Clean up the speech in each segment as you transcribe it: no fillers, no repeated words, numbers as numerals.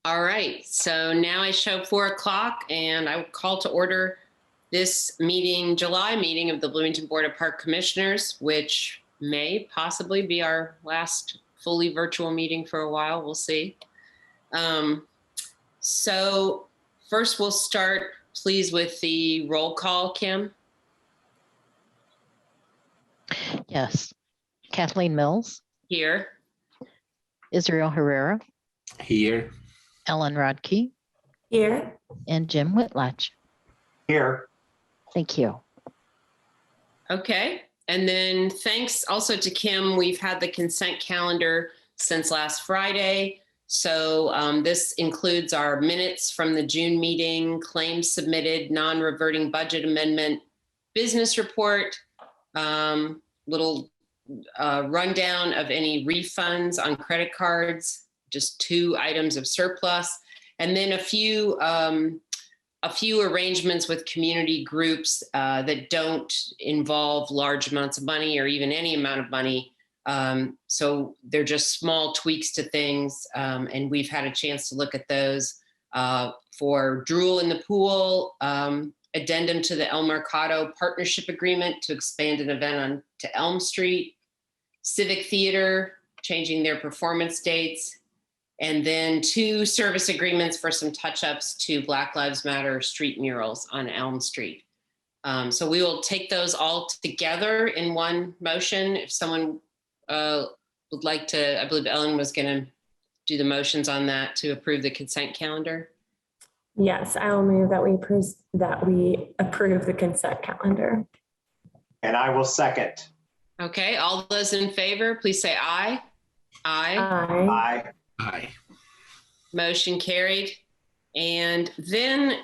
All right, so now I show 4 o'clock and I will call to order this meeting, July meeting of the Bloomington Board of Park Commissioners, which may possibly be our last fully virtual meeting for a while. We'll see. So first we'll start, please, with the roll call, Kim. Yes. Kathleen Mills. Here. Israel Herrera. Here. Ellen Rodkey. Here. And Jim Whitlatch. Here. Thank you. Okay. And then thanks also to Kim. We've had the consent calendar since last Friday. So this includes our minutes from the June meeting, claims submitted, non-reverting budget amendment, business report, little rundown of any refunds on credit cards, just 2 items of surplus, and then a few arrangements with community groups that don't involve large amounts of money or even any amount of money. So they're just small tweaks to things, and we've had a chance to look at those for Drool in the Pool, addendum to the El Mercado partnership agreement to expand an event on to Elm Street, Civic Theater changing their performance dates, and then 2 service agreements for some touch-ups to Black Lives Matter street murals on Elm Street. So we will take those all together in one motion. If someone would like to, I believe Ellen was going to do the motions on that to approve the consent calendar. Yes, I will move that we approve the consent calendar. And I will second. Okay, all those in favor, please say aye. Aye. Aye. Aye. Aye. Motion carried. And then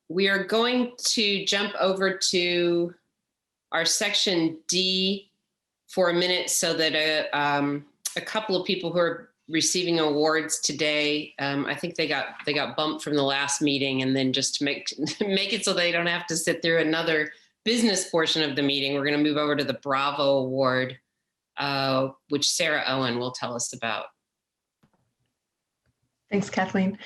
we are going to jump over to our section D for a minute so that a couple of people who are receiving awards today, I think they got bumped from the last meeting, and then just to make it so they don't have to sit through another business portion of the meeting, we're going to move over to the Bravo Award, which Sarah Owen will tell us about. Thanks, Kathleen.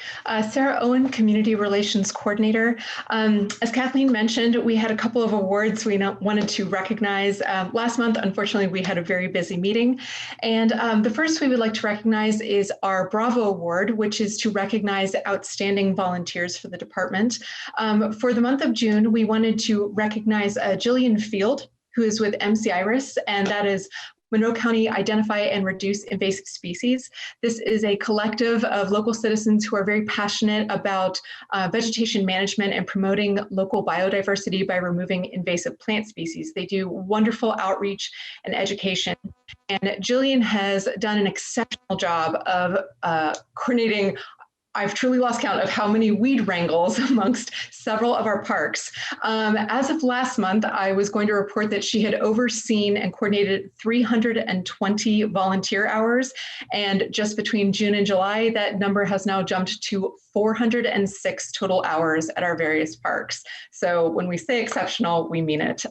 Sarah Owen, Community Relations Coordinator. As Kathleen mentioned, we had a couple of awards we wanted to recognize. Last month, unfortunately, we had a very busy meeting. And the first we would like to recognize is our Bravo Award, which is to recognize outstanding volunteers for the department. For the month of June, we wanted to recognize Jillian Field, who is with MC Iris, and that is Monroe County Identify and Reduce Invasive Species. This is a collective of local citizens who are very passionate about vegetation management and promoting local biodiversity by removing invasive plant species. They do wonderful outreach and education. And Jillian has done an exceptional job of coordinating. I've truly lost count of how many weed wrangles amongst several of our parks. As of last month, I was going to report that she had overseen and coordinated 320 volunteer hours. And just between June and July, that number has now jumped to 406 total hours at our various parks. So when we say exceptional, we mean it.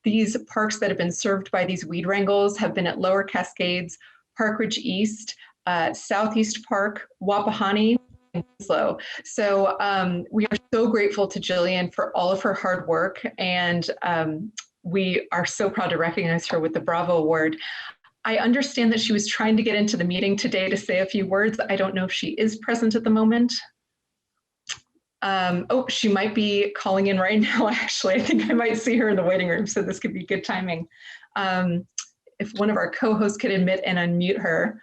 These parks that have been served by these weed wrangles have been at Lower Cascades, Park Ridge East, Southeast Park, Wapahani, and Winslow. So we are so grateful to Jillian for all of her hard work, and we are so proud to recognize her with the Bravo Award. I understand that she was trying to get into the meeting today to say a few words. I don't know if she is present at the moment. Oh, she might be calling in right now, actually. I think I might see her in the waiting room, so this could be good timing. If one of our co-hosts could admit and unmute her.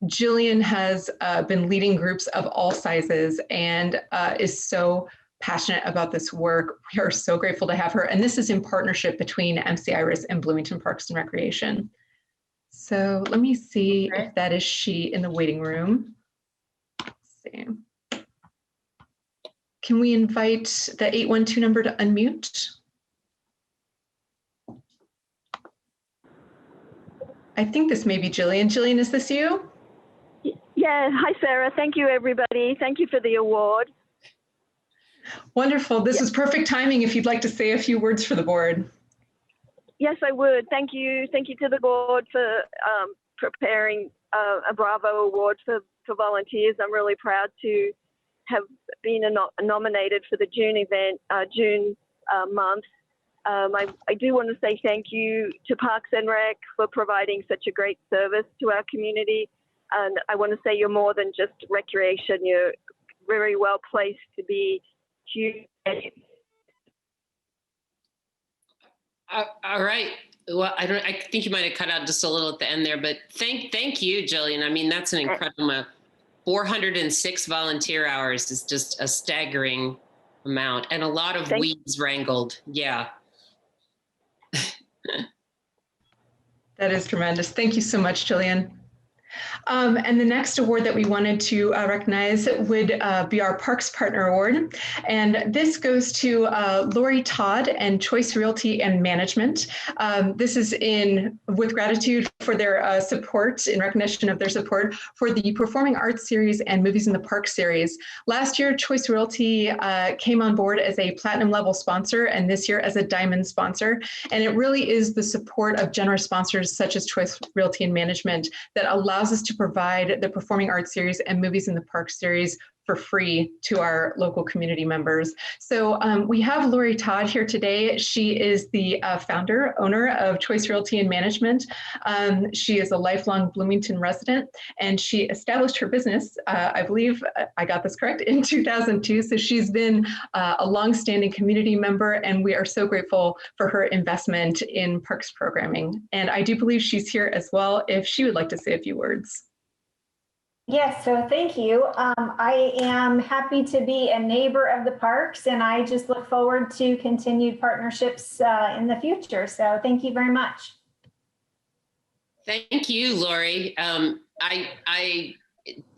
Jillian has been leading groups of all sizes and is so passionate about this work. We are so grateful to have her. And this is in partnership between MC Iris and Bloomington Parks and Recreation. So let me see if that is she in the waiting room. Let's see. Can we invite the 812 number to unmute? I think this may be Jillian. Jillian, is this you? Yeah. Hi, Sarah. Thank you, everybody. Thank you for the award. Wonderful. This is perfect timing if you'd like to say a few words for the board. Yes, I would. Thank you. Thank you to the board for preparing a Bravo Award for for volunteers. I'm really proud to have been nominated for the June event, June month. I do want to say thank you to Parks and Rec for providing such a great service to our community. And I want to say you're more than just recreation. You're very well placed to be huge. All right. Well, I think you might have cut out just a little at the end there, but thank you, Jillian. I mean, that's an incredible amount. 406 volunteer hours is just a staggering amount, and a lot of weeds wrangled. Yeah. That is tremendous. Thank you so much, Jillian. And the next award that we wanted to recognize would be our Parks Partner Award. And this goes to Lori Todd and Choice Realty and Management. This is with gratitude for their support, in recognition of their support for the Performing Arts Series and Movies in the Park series. Last year, Choice Realty came on board as a platinum level sponsor, and this year as a diamond sponsor. And it really is the support of generous sponsors such as Choice Realty and Management that allows us to provide the Performing Arts Series and Movies in the Park series for free to our local community members. So we have Lori Todd here today. She is the founder, owner of Choice Realty and Management. She is a lifelong Bloomington resident, and she established her business, I believe I got this correct, in 2002. So she's been a longstanding community member, and we are so grateful for her investment in parks programming. And I do believe she's here as well, if she would like to say a few words. Yes, so thank you. I am happy to be a neighbor of the parks, and I just look forward to continued partnerships in the future. So thank you very much. Thank you, Lori.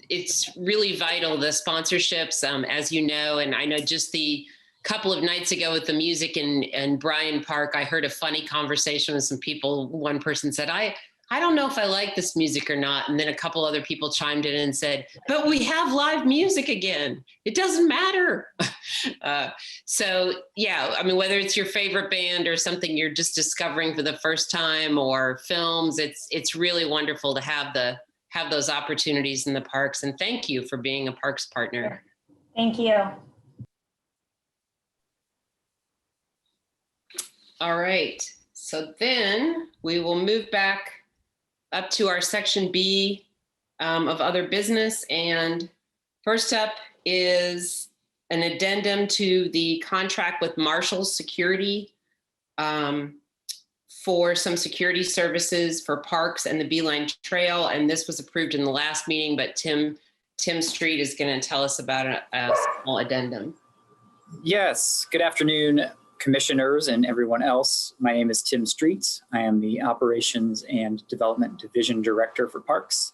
It's really vital, the sponsorships, as you know, and I know just the couple of nights ago with the music in Bryan Park, I heard a funny conversation with some people. One person said, I don't know if I like this music or not. And then a couple other people chimed in and said, but we have live music again. It doesn't matter. So yeah, I mean, whether it's your favorite band or something you're just discovering for the first time, or films, it's really wonderful to have those opportunities in the parks. And thank you for being a parks partner. Thank you. All right, so then we will move back up to our section B of other business. And first up is an addendum to the contract with Marshall Security for some security services for parks and the Beeline Trail. And this was approved in the last meeting, but Tim Street is going to tell us about a small addendum. Yes, good afternoon, commissioners and everyone else. My name is Tim Street. I am the Operations and Development Division Director for Parks.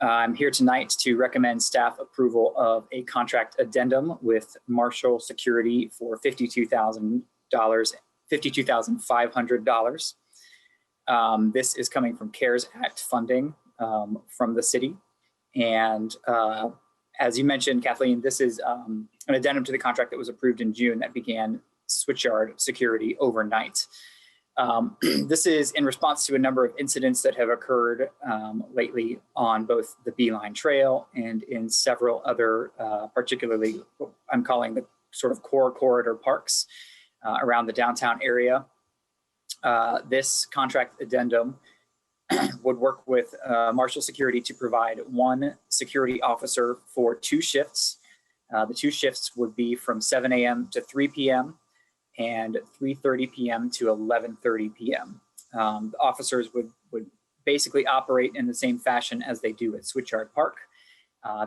I'm here tonight to recommend staff approval of a contract addendum with Marshall Security for $52,500. This is coming from CARES Act funding from the city. And as you mentioned, Kathleen, this is an addendum to the contract that was approved in June that began switchyard security overnight. This is in response to a number of incidents that have occurred lately on both the Beeline Trail and in several other, particularly what I'm calling the sort of core corridor parks around the downtown area. This contract addendum would work with Marshall Security to provide one security officer for 2 shifts. The 2 shifts would be from 7 a.m. to 3 p.m. and 3:30 p.m. to 11:30 p.m. The officers would basically operate in the same fashion as they do at Switchyard Park.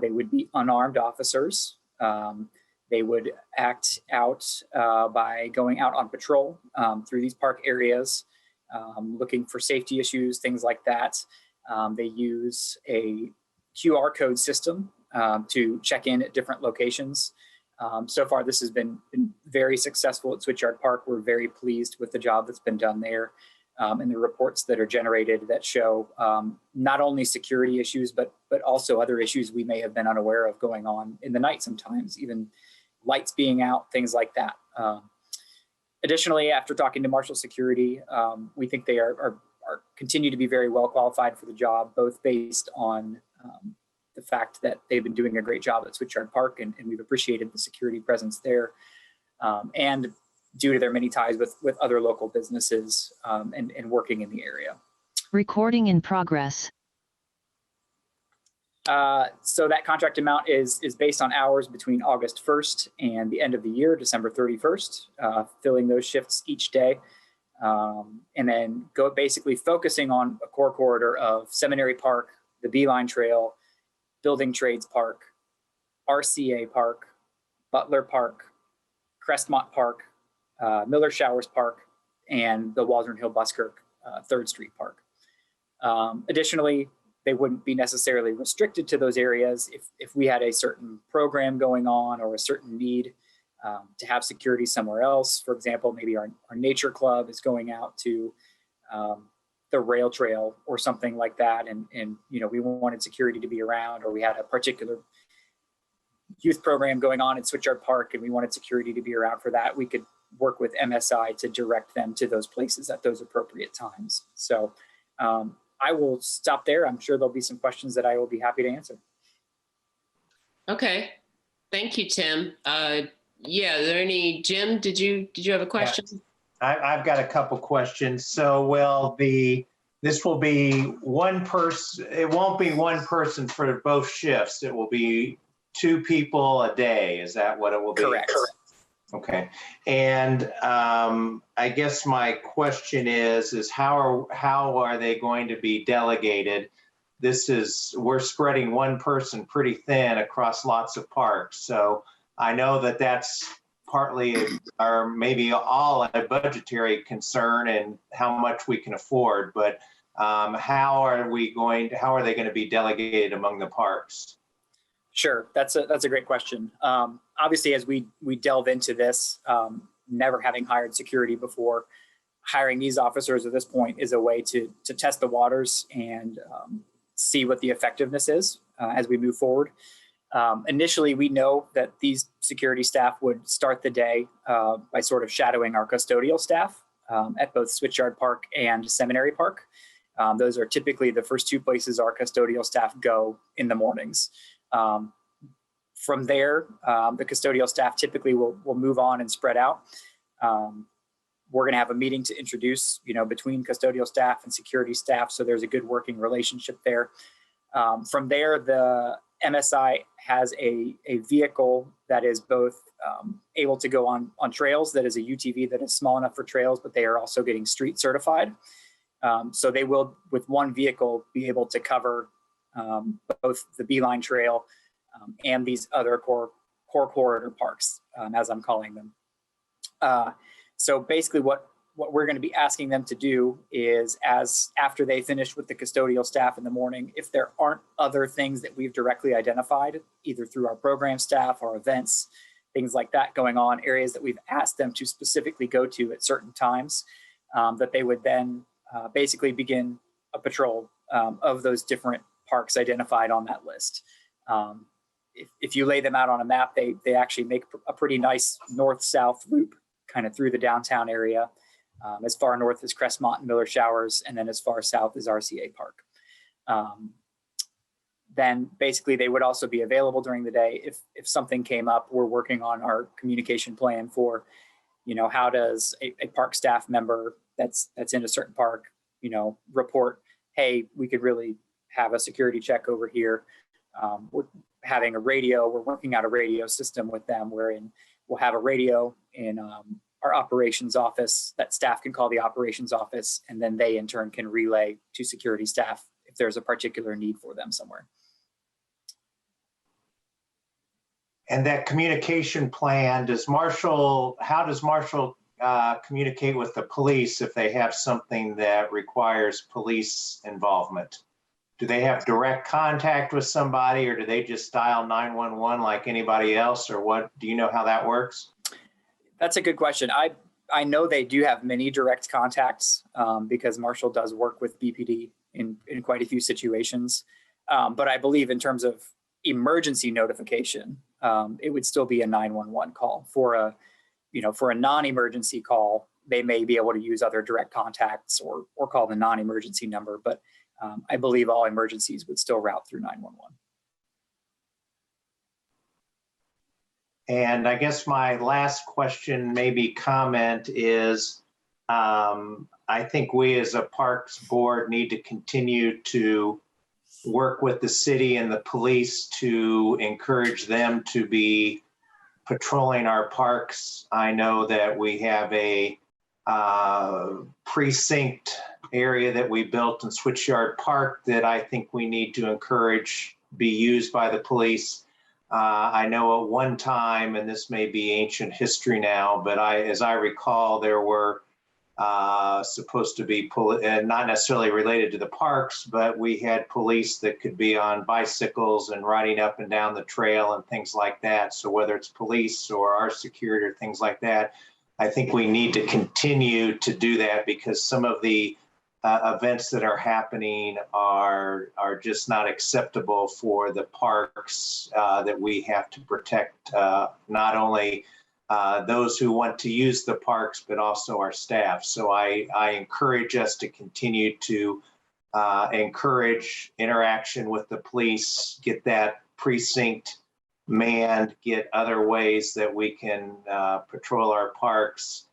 They would be unarmed officers. They would act out by going out on patrol through these park areas, looking for safety issues, things like that. They use a QR code system to check in at different locations. So far, this has been very successful at Switchyard Park. We're very pleased with the job that's been done there and the reports that are generated that show not only security issues, but also other issues we may have been unaware of going on in the night sometimes, even lights being out, things like that. Additionally, after talking to Marshall Security, we think they are continue to be very well qualified for the job, both based on the fact that they've been doing a great job at Switchyard Park, and we've appreciated the security presence there. And due to their many ties with other local businesses and working in the area. Recording in progress. So that contract amount is based on hours between August 1st and the end of the year, December 31st, filling those shifts each day. And then basically focusing on a core corridor of Seminary Park, the Beeline Trail, Building Trades Park, RCA Park, Butler Park, Crestmont Park, Miller Showers Park, and the Waldron Hill Buskirk 3rd Street Park. Additionally, they wouldn't be necessarily restricted to those areas if we had a certain program going on or a certain need to have security somewhere else. For example, maybe our nature club is going out to the rail trail or something like that, and you know, we wanted security to be around, or we had a particular youth program going on at Switchyard Park and we wanted security to be around for that, we could work with MSI to direct them to those places at those appropriate times. So I will stop there. I'm sure there'll be some questions that I will be happy to answer. Okay, thank you, Tim. Yeah, are there any, Jim, did you have a question? Yeah. I've got a couple questions. So this will be one person, it won't be one person for both shifts. It will be 2 people a day. Is that what it will be? Correct. Okay. And I guess my question is how are they going to be delegated? We're spreading one person pretty thin across lots of parks. So I know that that's partly or maybe all a budgetary concern and how much we can afford, but how are they going to be delegated among the parks? Sure, that's a great question. Obviously, as we delve into this, never having hired security before, hiring these officers at this point is a way to test the waters and see what the effectiveness is as we move forward. Initially, we know that these security staff would start the day by sort of shadowing our custodial staff at both Switchyard Park and Seminary Park. Those are typically the first 2 places our custodial staff go in the mornings. From there, the custodial staff typically will move on and spread out. We're going to have a meeting to introduce, between custodial staff and security staff, so there's a good working relationship there. From there, the MSI has a vehicle that is both able to go on trails, that is a UTV that is small enough for trails, but they are also getting street certified. So they will, with one vehicle, be able to cover both the Beeline Trail and these other core corridor parks, as I'm calling them. So basically what we're going to be asking them to do is, after they finish with the custodial staff in the morning, if there aren't other things that we've directly identified, either through our program staff or events, things like that going on, areas that we've asked them to specifically go to at certain times, that they would then basically begin a patrol of those different parks identified on that list. If you lay them out on a map, they actually make a pretty nice north-south loop kind of through the downtown area, as far north as Crestmont and Miller Showers, and then as far south as RCA Park. Then basically they would also be available during the day if something came up. We're working on our communication plan for, how does a park staff member that's in a certain park, report, hey, we could really have a security check over here. We're having a radio. We're working out a radio system with them wherein we'll have a radio in our operations office that staff can call the operations office, and then they in turn can relay to security staff if there's a particular need for them somewhere. And that communication plan, how does Marshall communicate with the police if they have something that requires police involvement? Do they have direct contact with somebody, or do they just dial 911 like anybody else, or what? Do you know how that works? That's a good question. I know they do have many direct contacts because Marshall does work with BPD in quite a few situations. But I believe in terms of emergency notification, it would still be a 911 call. For a non-emergency call, they may be able to use other direct contacts or call the non-emergency number. But I believe all emergencies would still route through 911. And I guess my last question, maybe comment, is I think we as a Parks Board need to continue to work with the city and the police to encourage them to be patrolling our parks. I know that we have a precinct area that we built in Switchyard Park that I think we need to encourage be used by the police. I know at one time, and this may be ancient history now, but as I recall, there were supposed to be, not necessarily related to the parks, but we had police that could be on bicycles and riding up and down the trail and things like that. So whether it's police or our security or things like that, I think we need to continue to do that, because some of the events that are happening are just not acceptable for the parks that we have to protect, not only those who want to use the parks, but also our staff. So I encourage us to continue to encourage interaction with the police, get that precinct manned, get other ways that we can patrol our parks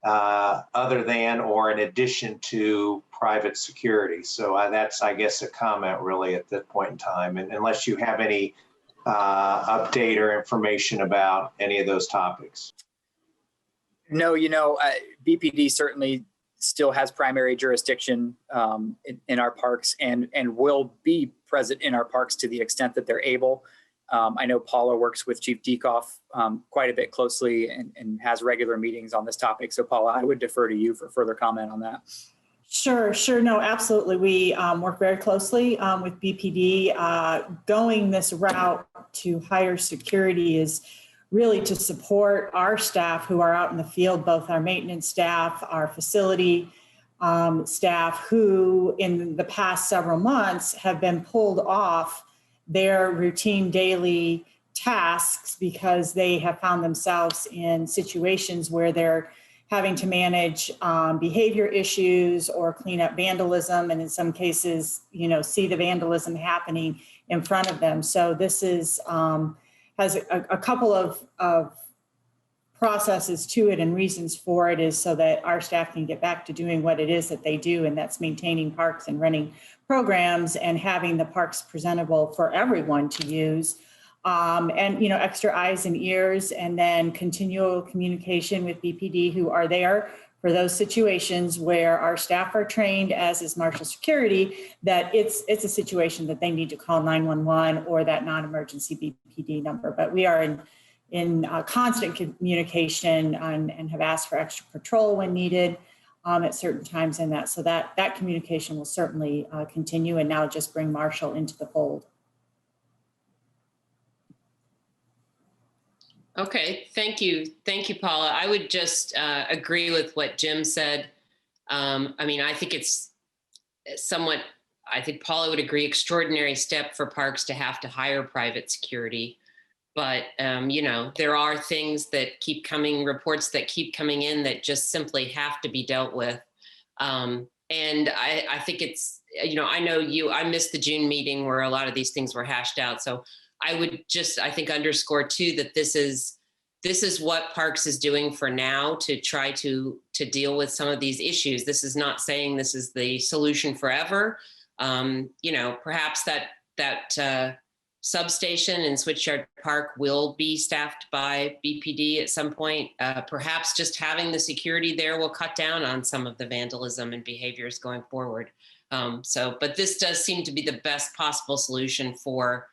other than or in addition to private security. So that's, I guess, a comment really at that point in time. And unless you have any update or information about any of those topics. No, BPD certainly still has primary jurisdiction in our parks and will be present in our parks to the extent that they're able. I know Paula works with Chief Dekoff quite a bit closely and has regular meetings on this topic. So Paula, I would defer to you for further comment on that. Sure. No, absolutely. We work very closely with BPD. Going this route to higher security is really to support our staff who are out in the field, both our maintenance staff, our facility staff, who in the past several months have been pulled off their routine daily tasks because they have found themselves in situations where they're having to manage behavior issues or clean up vandalism, and in some cases, see the vandalism happening in front of them. So this is has a couple of processes to it, and reasons for it is so that our staff can get back to doing what it is that they do, and that's maintaining parks and running programs and having the parks presentable for everyone to use. And extra eyes and ears, and then continual communication with BPD, who are there for those situations where our staff are trained, as is Marshall Security, that it's a situation that they need to call 911 or that non-emergency BPD number. But we are in constant communication and have asked for extra patrol when needed at certain times in that. So that communication will certainly continue, and now just bring Marshall into the fold. Okay, thank you. Thank you, Paula. I would just agree with what Jim said. I think it's somewhat, I think Paula would agree, extraordinary step for parks to have to hire private security. But, there are things that keep coming, reports that keep coming in that just simply have to be dealt with. And I think it's, I missed the June meeting where a lot of these things were hashed out. So I would just, I think, underscore too, that this is what Parks is doing for now to try to deal with some of these issues. This is not saying this is the solution forever. Perhaps that substation in Switchyard Park will be staffed by BPD at some point. Perhaps just having the security there will cut down on some of the vandalism and behaviors going forward. But this does seem to be the best possible solution for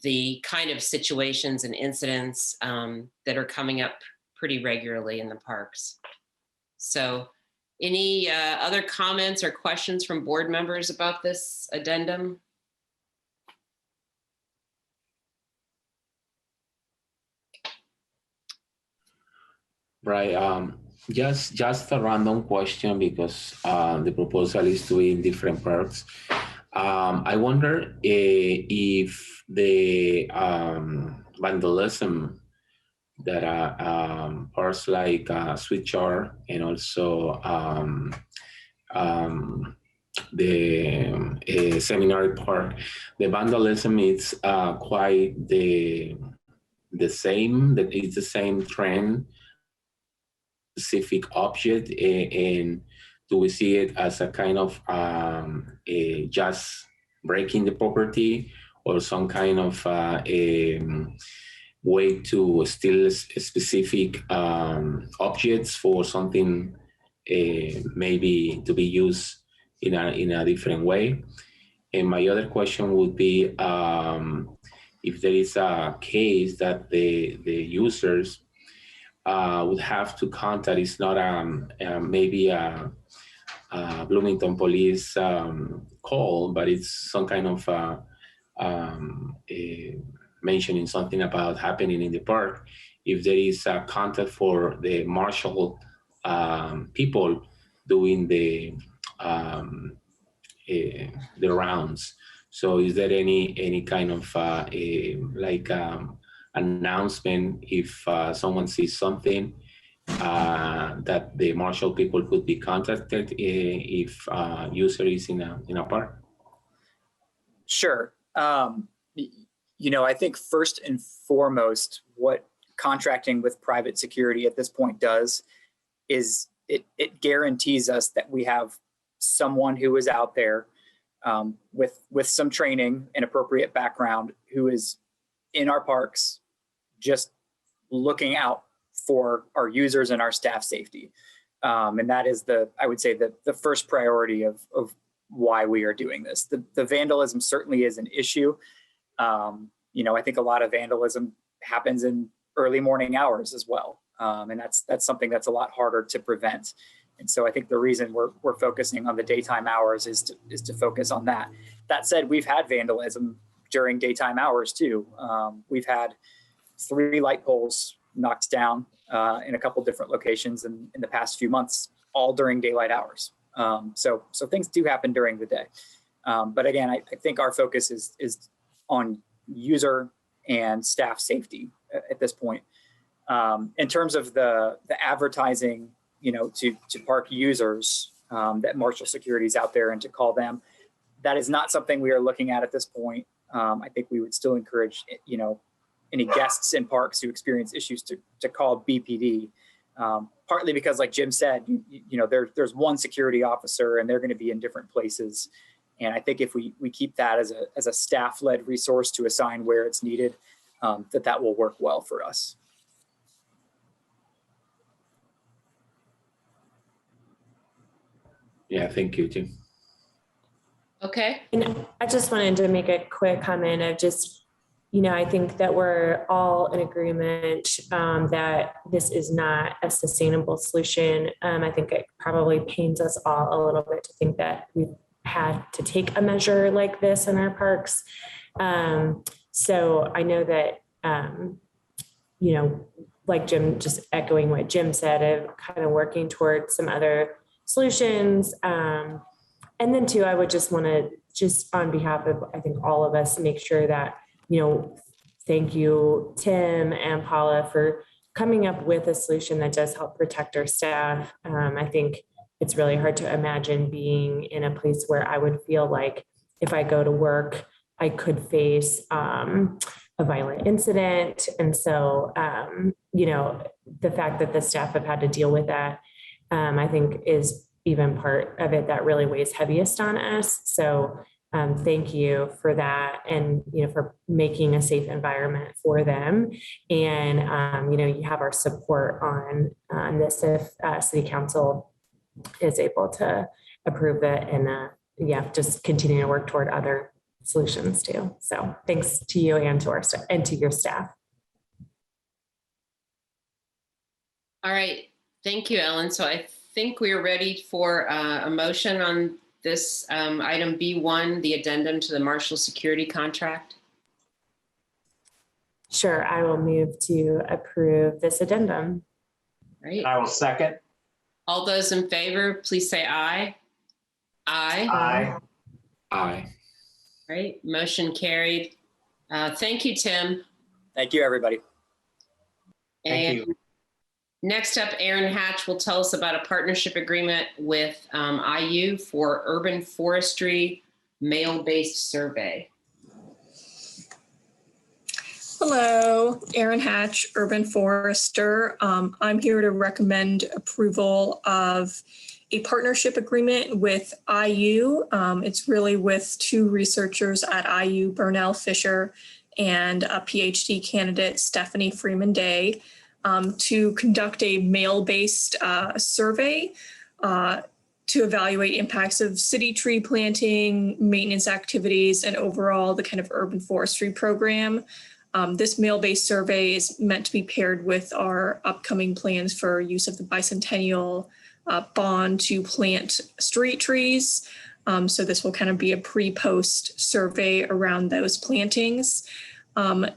the kind of situations and incidents that are coming up pretty regularly in the parks. So any other comments or questions from board members about this addendum? Right. Just a random question, because the proposal is to be in different parks. I wonder if the vandalism that parks like Switchyard and also the Seminary Park, the vandalism is quite the the same, that it's the same trend, specific object, and do we see it as a kind of just breaking the property, or some kind of way to steal specific objects for something maybe to be used in a different way? And my other question would be, if there is a case that the users would have to contact, it's not maybe a Bloomington police call, but it's some kind of mentioning something about happening in the park. If there is a contact for the marshal people doing the rounds. So is there any kind of announcement if someone sees something that the marshal people could be contacted if user is in a park? Sure. I think first and foremost, what contracting with private security at this point does is it guarantees us that we have someone who is out there with some training and appropriate background who is in our parks just looking out for our users and our staff safety. And that is I would say the first priority of why we are doing this. The vandalism certainly is an issue. I think a lot of vandalism happens in early morning hours as well. And that's something that's a lot harder to prevent. And so I think the reason we're focusing on the daytime hours is to focus on that. That said, we've had vandalism during daytime hours too. We've had 3 light poles knocked down in a couple different locations in the past few months, all during daylight hours. So things do happen during the day. But again, I think our focus is on user and staff safety at this point. In terms of the advertising, to park users, that Marshall Security is out there and to call them, that is not something we are looking at this point. I think we would still encourage, any guests in parks who experience issues to call BPD, partly because, like Jim said, there's one security officer and they're going to be in different places. And I think if we keep that as a staff-led resource to assign where it's needed, that will work well for us. Yeah, thank you, Jim. Okay. And I just wanted to make a quick comment of just, I think that we're all in agreement that this is not a sustainable solution. I think it probably pains us all a little bit to think that we've had to take a measure like this in our parks. So I know that, like Jim, just echoing what Jim said, of kind of working towards some other solutions. And then too, I would just want to, just on behalf of, I think, all of us, make sure that, thank you, Tim and Paula, for coming up with a solution that does help protect our staff. I think it's really hard to imagine being in a place where I would feel like if I go to work, I could face a violent incident. And so, the fact that the staff have had to deal with that, I think is even part of it that really weighs heaviest on us. So thank you for that, and for making a safe environment for them. And you have our support on this if City Council is able to approve it, and just continue to work toward other solutions too. So thanks to you and to our staff and to your staff. All right. Thank you, Ellen. So I think we are ready for a motion on this item B1, the addendum to the Marshall Security contract. Sure, I will move to approve this addendum. Right. I will second. All those in favor, please say aye. Aye. Aye. Aye. Right. Motion carried. Thank you, Tim. Thank you, everybody. Thank you. Next up, Aaron Hatch will tell us about a partnership agreement with IU for urban forestry mail-based survey. Hello, Erin Hatch, urban forester. I'm here to recommend approval of a partnership agreement with IU. It's really with two researchers at IU, Burnell Fisher and a PhD candidate, Stephanie Freeman Day, to conduct a mail-based survey to evaluate impacts of city tree planting, maintenance activities, and overall the kind of urban forestry program. This mail-based survey is meant to be paired with our upcoming plans for use of the bicentennial bond to plant street trees. So this will kind of be a pre-post survey around those plantings.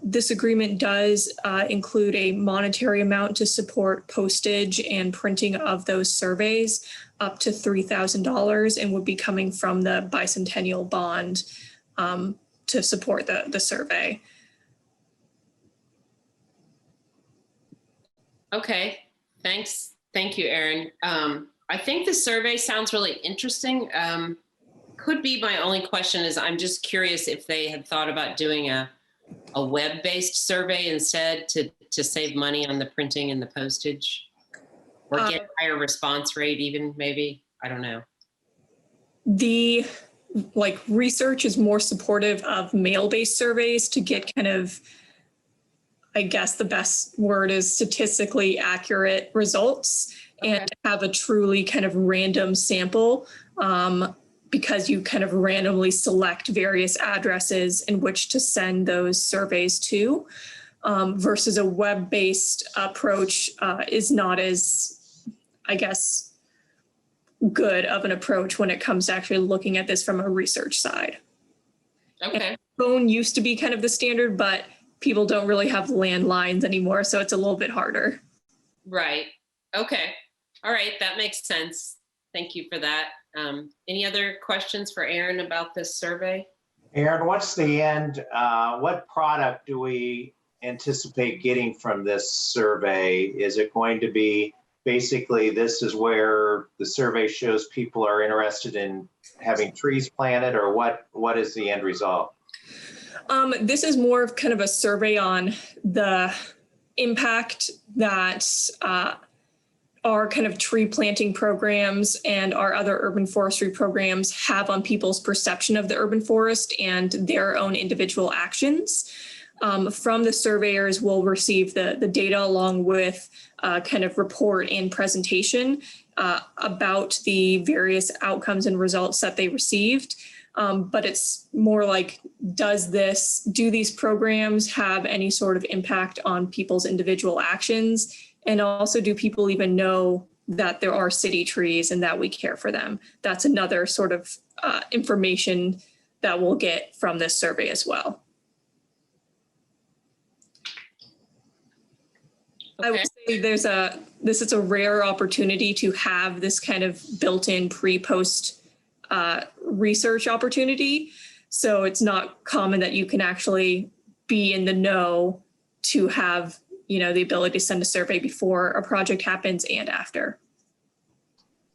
This agreement does include a monetary amount to support postage and printing of those surveys up to $3,000 and would be coming from the bicentennial bond to support the survey. Okay, thanks. Thank you, Erin. I think the survey sounds really interesting. Could be my only question is I'm just curious if they had thought about doing a web-based survey instead to save money on the printing and the postage, or get a higher response rate even, maybe, I don't know. The research is more supportive of mail-based surveys to get kind of, I guess the best word is statistically accurate results. Okay. And have a truly kind of random sample because you kind of randomly select various addresses in which to send those surveys to, versus a web-based approach is not as, I guess, good of an approach when it comes to actually looking at this from a research side. Okay. And phone used to be kind of the standard, but people don't really have landlines anymore, so it's a little bit harder. Right. Okay. All right. That makes sense. Thank you for that. Any other questions for Erin about this survey? Erin, what's the end? What product do we anticipate getting from this survey? Is it going to be basically this is where the survey shows people are interested in having trees planted, or what is the end result? This is more of kind of a survey on the impact that our kind of tree planting programs and our other urban forestry programs have on people's perception of the urban forest and their own individual actions. From the surveyors, we'll receive the data along with kind of report and presentation about the various outcomes and results that they received. But it's more like, do these programs have any sort of impact on people's individual actions? And also, do people even know that there are city trees and that we care for them? That's another sort of information that we'll get from this survey as well. Okay. I would say this is a rare opportunity to have this kind of built-in pre-post research opportunity. So it's not common that you can actually be in the know to have, the ability to send a survey before a project happens and after.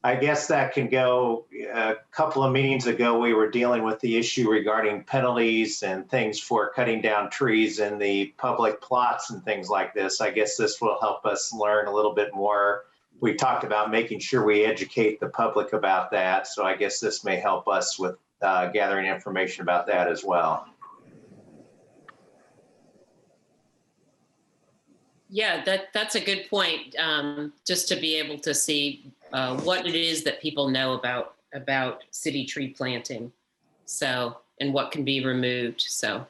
I guess that can go. A couple of meetings ago, we were dealing with the issue regarding penalties and things for cutting down trees in the public plots and things like this. I guess this will help us learn a little bit more. We talked about making sure we educate the public about that. So I guess this may help us with gathering information about that as well. Yeah, that's a good point. Just to be able to see what it is that people know about city tree planting, and what can be removed. So,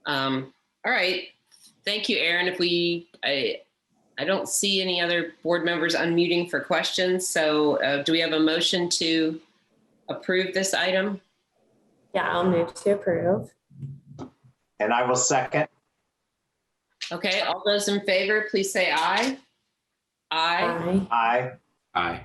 all right, thank you, Erin. I don't see any other board members unmuting for questions. So, do we have a motion to approve this item? Yeah, I'll move to approve. And I will second. Okay, all those in favor, please say aye. Aye. Aye. Aye.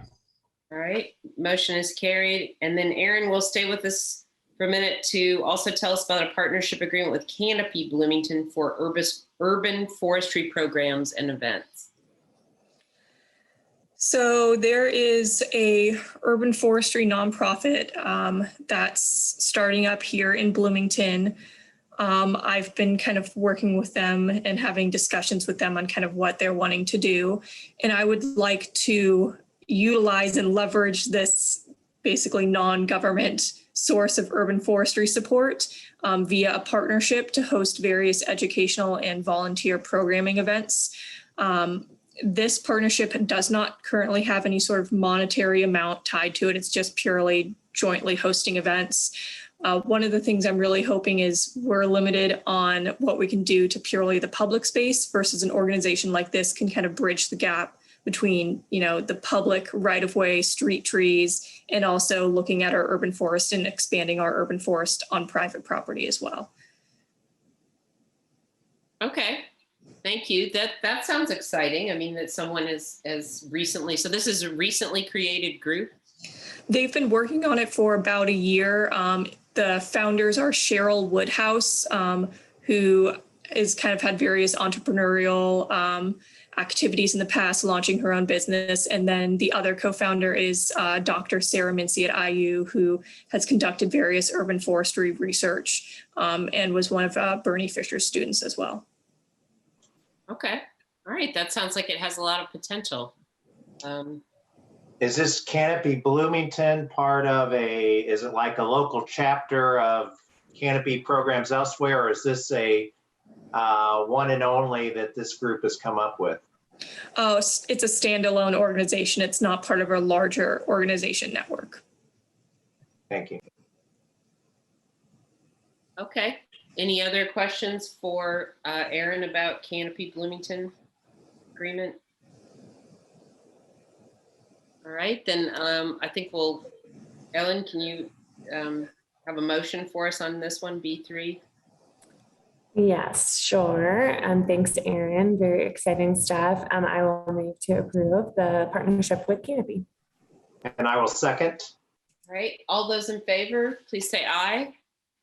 All right, motion is carried. And then Erin will stay with us for a minute to also tell us about a partnership agreement with Canopy Bloomington for urban forestry programs and events. So there is a urban forestry nonprofit that's starting up here in Bloomington. I've been kind of working with them and having discussions with them on kind of what they're wanting to do. And I would like to utilize and leverage this basically non-government source of urban forestry support via a partnership to host various educational and volunteer programming events. This partnership does not currently have any sort of monetary amount tied to it. It's just purely jointly hosting events. One of the things I'm really hoping is we're limited on what we can do to purely the public space versus an organization like this can kind of bridge the gap between, you know, the public right-of-way, street trees, and also looking at our urban forest and expanding our urban forest on private property as well. Okay, thank you. That sounds exciting. I mean, that someone has recently, so this is a recently created group? They've been working on it for about a year. The founders are Cheryl Woodhouse, who has kind of had various entrepreneurial activities in the past, launching her own business. And then the other co-founder is Dr. Sarah Mincy at IU, who has conducted various urban forestry research and was one of Bernie Fisher's students as well. Okay, all right, that sounds like it has a lot of potential. Is this Canopy Bloomington part of is it like a local chapter of Canopy programs elsewhere, or is this a one and only that this group has come up with? Oh, it's a standalone organization. It's not part of a larger organization network. Thank you. Okay, any other questions for Aaron about Canopy Bloomington agreement? All right, then I think Ellen, can you have a motion for us on this one, B3? Yes, sure. Thanks, Erin. Very exciting stuff. I will move to approve the partnership with Canopy. And I will second. All right, all those in favor, please say aye.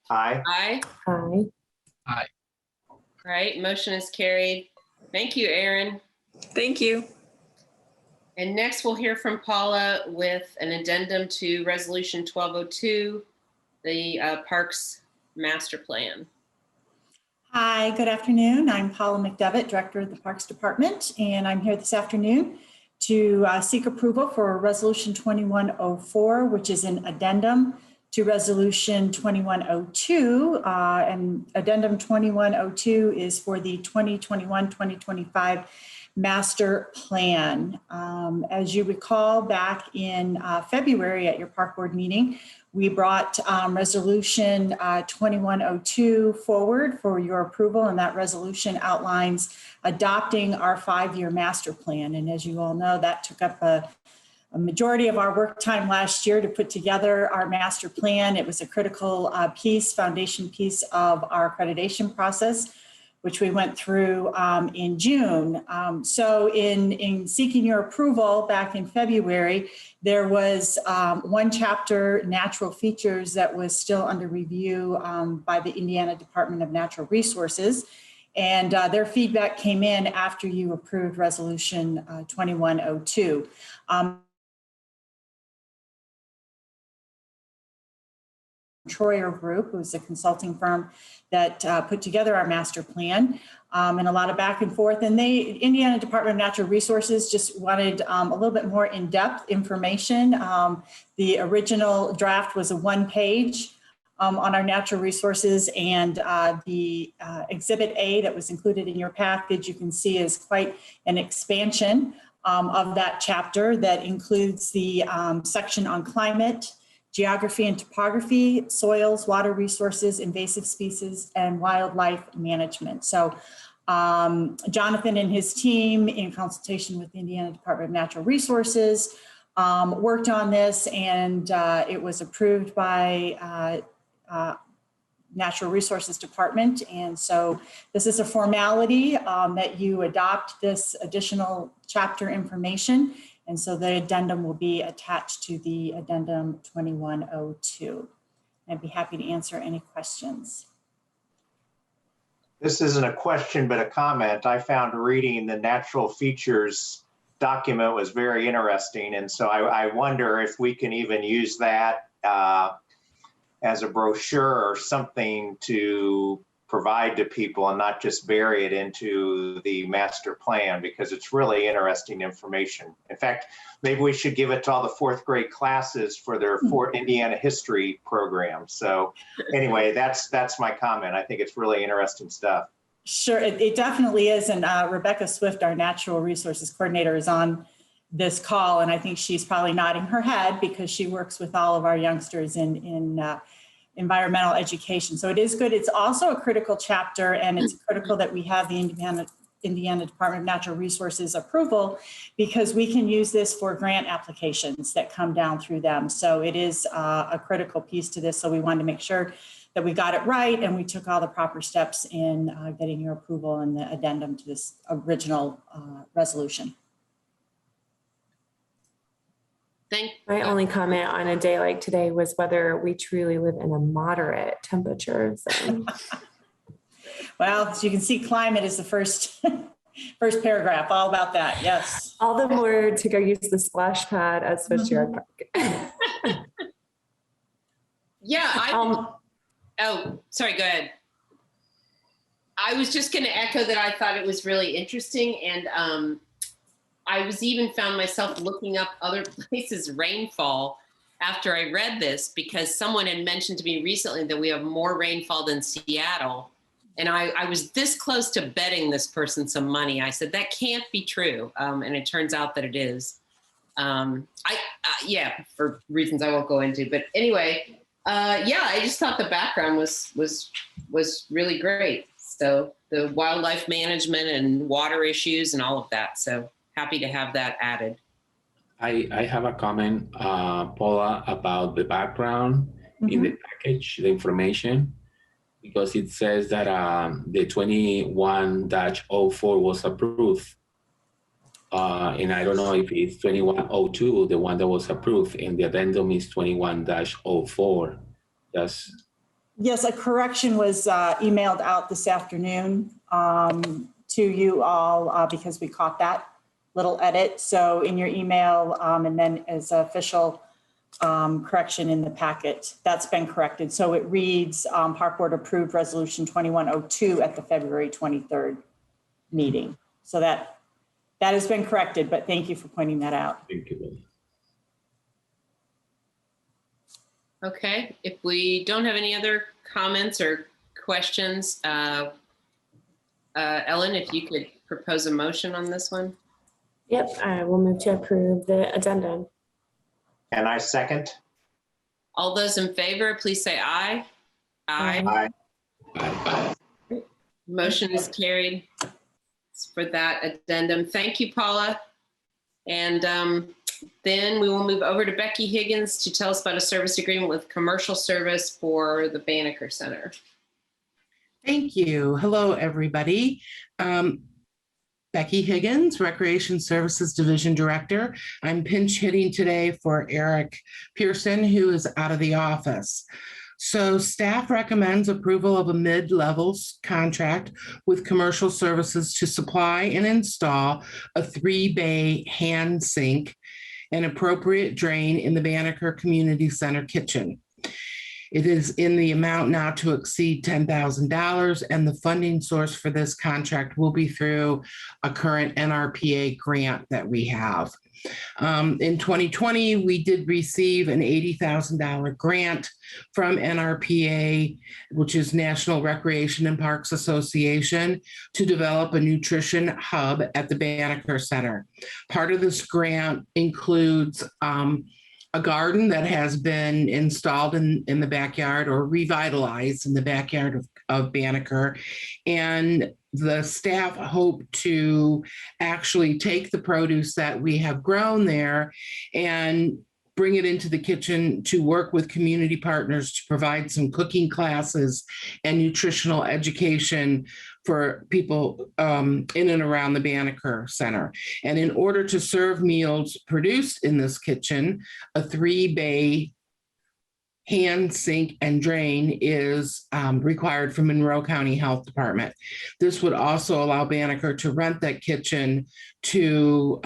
Aye. Aye. Aye. Aye. All right, motion is carried. Thank you, Aaron. Thank you. And next we'll hear from Paula with an addendum to Resolution 1202, the Parks Master Plan. Hi, good afternoon. I'm Paula McDevitt, Director of the Parks Department, and I'm here this afternoon to seek approval for Resolution 2104, which is an addendum to Resolution 2102. And Addendum 2102 is for the 2021-2025 Master Plan. As you recall, back in February at your Park Board meeting, we brought Resolution 2102 forward for your approval, and that resolution outlines adopting our 5-year master plan. And as you all know, that took up a majority of our work time last year to put together our master plan. It was a critical foundation piece of our accreditation process, which we went through in June. So in seeking your approval back in February, there was one chapter, natural features, that was still under review by the Indiana Department of Natural Resources. And their feedback came in after you approved Resolution 2102. Troyer Group, who's a consulting firm that put together our master plan, and a lot of back and forth. And Indiana Department of Natural Resources just wanted a little bit more in-depth information. The original draft was a 1-page on our natural resources, and the Exhibit A that was included in your package, you can see, is quite an expansion of that chapter that includes the section on climate, geography and topography, soils, water resources, invasive species, and wildlife management. So Jonathan and his team, in consultation with the Indiana Department of Natural Resources, worked on this, and it was approved by Natural Resources Department. And so this is a formality that you adopt this additional chapter information. And so the addendum will be attached to the Addendum 2102. I'd be happy to answer any questions. This isn't a question, but a comment. I found reading the natural features document was very interesting. And so I wonder if we can even use that as a brochure or something to provide to people and not just bury it into the master plan, because it's really interesting information. In fact, maybe we should give it to all the 4th grade classes for their Fort Indiana history program. So anyway, that's my comment. I think it's really interesting stuff. Sure, it definitely is. And Rebecca Swift, our natural resources coordinator, is on this call. And I think she's probably nodding her head because she works with all of our youngsters in environmental education. So it is good. It's also a critical chapter, and it's critical that we have the Indiana Department of Natural Resources approval, because we can use this for grant applications that come down through them. So it is a critical piece to this. So we wanted to make sure that we got it right, and we took all the proper steps in getting your approval and the addendum to this original resolution. My only comment on a day like today was whether we truly live in a moderate temperature zone. Well, as you can see, climate is the first paragraph, all about that. Yes. All the more to go use the splash pad at Swiss Yard Park. Yeah. Oh, sorry, go ahead. I was just going to echo that I thought it was really interesting. And I was even found myself looking up other places' rainfall after I read this, because someone had mentioned to me recently that we have more rainfall than Seattle. And I was this close to betting this person some money. I said, that can't be true. And it turns out that it is. Yeah, for reasons I won't go into. But anyway, yeah, I just thought the background was really great. So the wildlife management and water issues and all of that. So happy to have that added. I have a comment, Paula, about the background in the package, the information, because it says that the 21-04 was approved. And I don't know if it's 2102, the one that was approved, and the addendum is 21-04. Yes, a correction was emailed out this afternoon to you all because we caught that little edit. So in your email, and then as official correction in the packet, that's been corrected. So it reads Park Board approved resolution 2102 at the February 23rd meeting. So that has been corrected, but thank you for pointing that out. Thank you. Okay, if we don't have any other comments or questions, Ellen, if you could propose a motion on this one. Yep, I will move to approve the addendum. And I second. All those in favor, please say aye. Aye. Aye. Motion is carried for that addendum. Thank you, Paula. And then we will move over to Becky Higgins to tell us about a service agreement with commercial service for the Banneker Center. Thank you. Hello, everybody. Becky Higgins, Recreation Services Division Director. I'm pinch hitting today for Eric Pearson, who is out of the office. So staff recommends approval of a mid-level contract with commercial services to supply and install a 3-bay hand sink and appropriate drain in the Banneker Community Center kitchen. It is in the amount not to exceed $10,000, and the funding source for this contract will be through a current NRPA grant that we have. In 2020, we did receive an $80,000 grant from NRPA, which is National Recreation and Parks Association, to develop a nutrition hub at the Banneker Center. Part of this grant includes a garden that has been installed in the backyard or revitalized in the backyard of Banneker. And the staff hope to actually take the produce that we have grown there and bring it into the kitchen to work with community partners to provide some cooking classes and nutritional education for people in and around the Banneker Center. And in order to serve meals produced in this kitchen, a 3-bay hand, sink, and drain is required from Monroe County Health Department. This would also allow Banneker to rent that kitchen to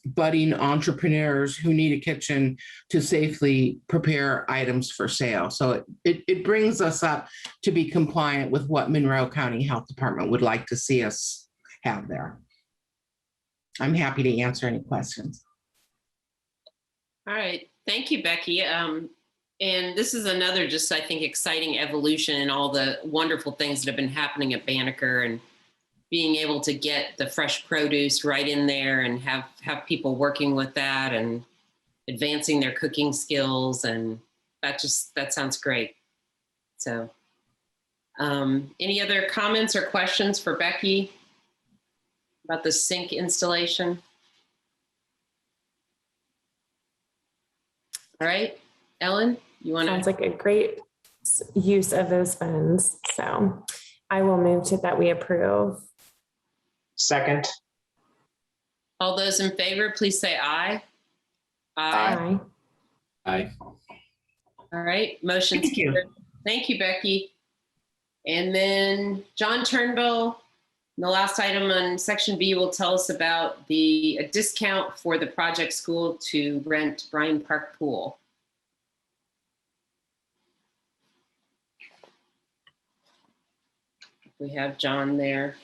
budding entrepreneurs who need a kitchen to safely prepare items for sale. So it brings us up to be compliant with what Monroe County Health Department would like to see us have there. I'm happy to answer any questions. All right, thank you, Becky. And this is another just, I think, exciting evolution in all the wonderful things that have been happening at Banneker, and being able to get the fresh produce right in there and have people working with that and advancing their cooking skills. And that sounds great. So any other comments or questions for Becky about the sink installation? All right, Ellen, you want to? Sounds like a great use of those funds. So I will move to that we approve. Second. All those in favor, please say aye. Aye. Aye. All right, motion's Thank you. carried. Thank you, Becky. And then John Turnbull, the last item on section B, will tell us about a discount for the project school to rent Bryant Park Pool. We have John there.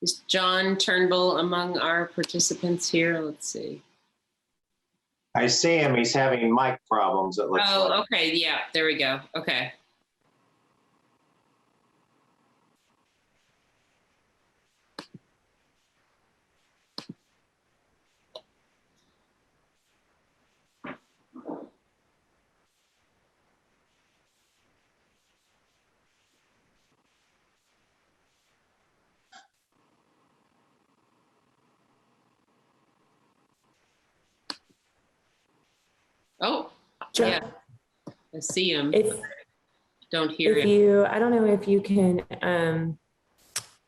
Is John Turnbull among our participants here? Let's see. I see him. He's having mic problems, it looks like. Oh, okay. Yeah, there we go. Okay. Oh, John, yeah. I see him. Don't if hear him. you, I don't know if you can,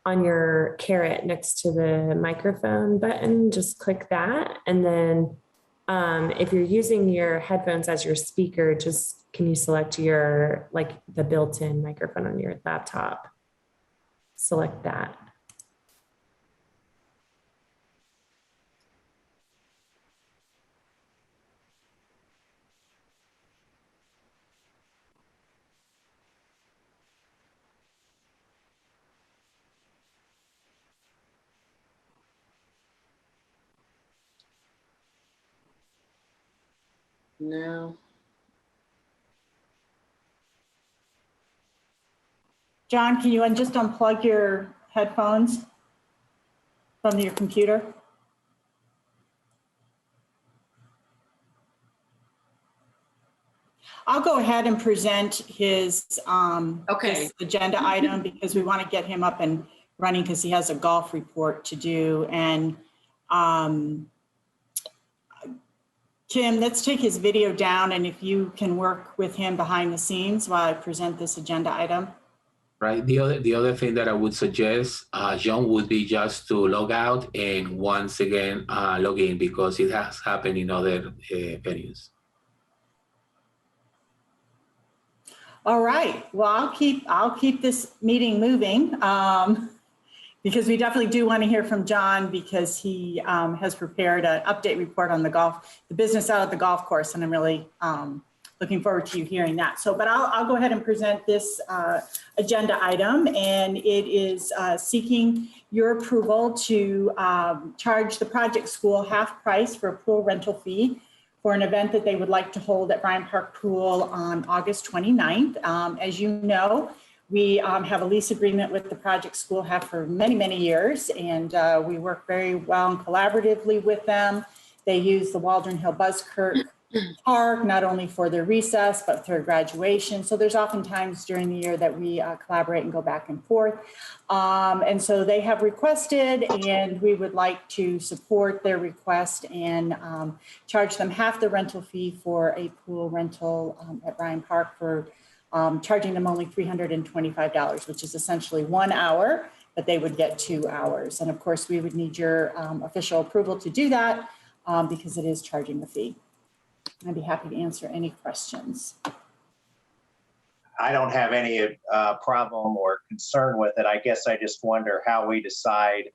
on your caret next to the microphone button, just click that. And then if you're using your headphones as your speaker, just can you select your, like the built-in microphone on your laptop? Select that. No. John, can you just unplug your headphones from your computer? I'll go ahead and present his, his agenda item because we want to get him up and running because he has a golf report to do. And Kim, let's take his video down, and if you can work with him behind the scenes while I present this agenda item. Right. The other thing that I would suggest, John, would be just to log out and once again log in, because it has happened in other venues. All right. Well, I'll keep this meeting moving because we definitely do want to hear from John, because he has prepared an update report on the business out at the golf course, and I'm really looking forward to you hearing that. So, but I'll go ahead and present this agenda item, and it is seeking your approval to charge the project school half price for a pool rental fee for an event that they would like to hold at Bryant Park Pool on August 29th. As you know, we have a lease agreement with the project school, have for many, many years, and we work very well and collaboratively with them. They use the Waldron Hill Buzzkirk Park, not only for their recess, but for graduation. So there's oftentimes during the year that we collaborate and go back and forth. And so they have requested, and we would like to support their request and charge them half the rental fee for a pool rental at Bryant Park, for charging them only $325, which is essentially 1 hour. but they would get 2 hours. And of course, we would need your official approval to do that because it is charging the fee. I'd be happy to answer any questions. I don't have any problem or concern with it. I guess I just wonder how we decide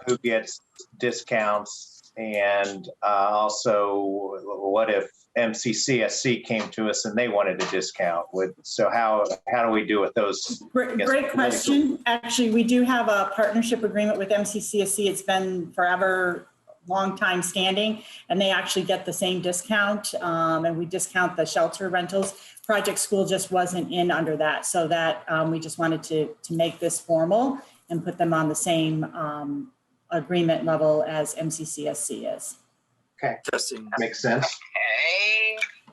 who gets discounts, and also what if MCCSC came to us and they wanted a discount? So how do we do with those? Great question. Actually, we do have a partnership agreement with MCCSC. It's been forever, long time standing, and they actually get the same discount, and we discount the shelter rentals. Project School just wasn't in under that, so that we just wanted to make this formal and put them on the same agreement level as MCCSC is. Okay. Testing. Makes sense.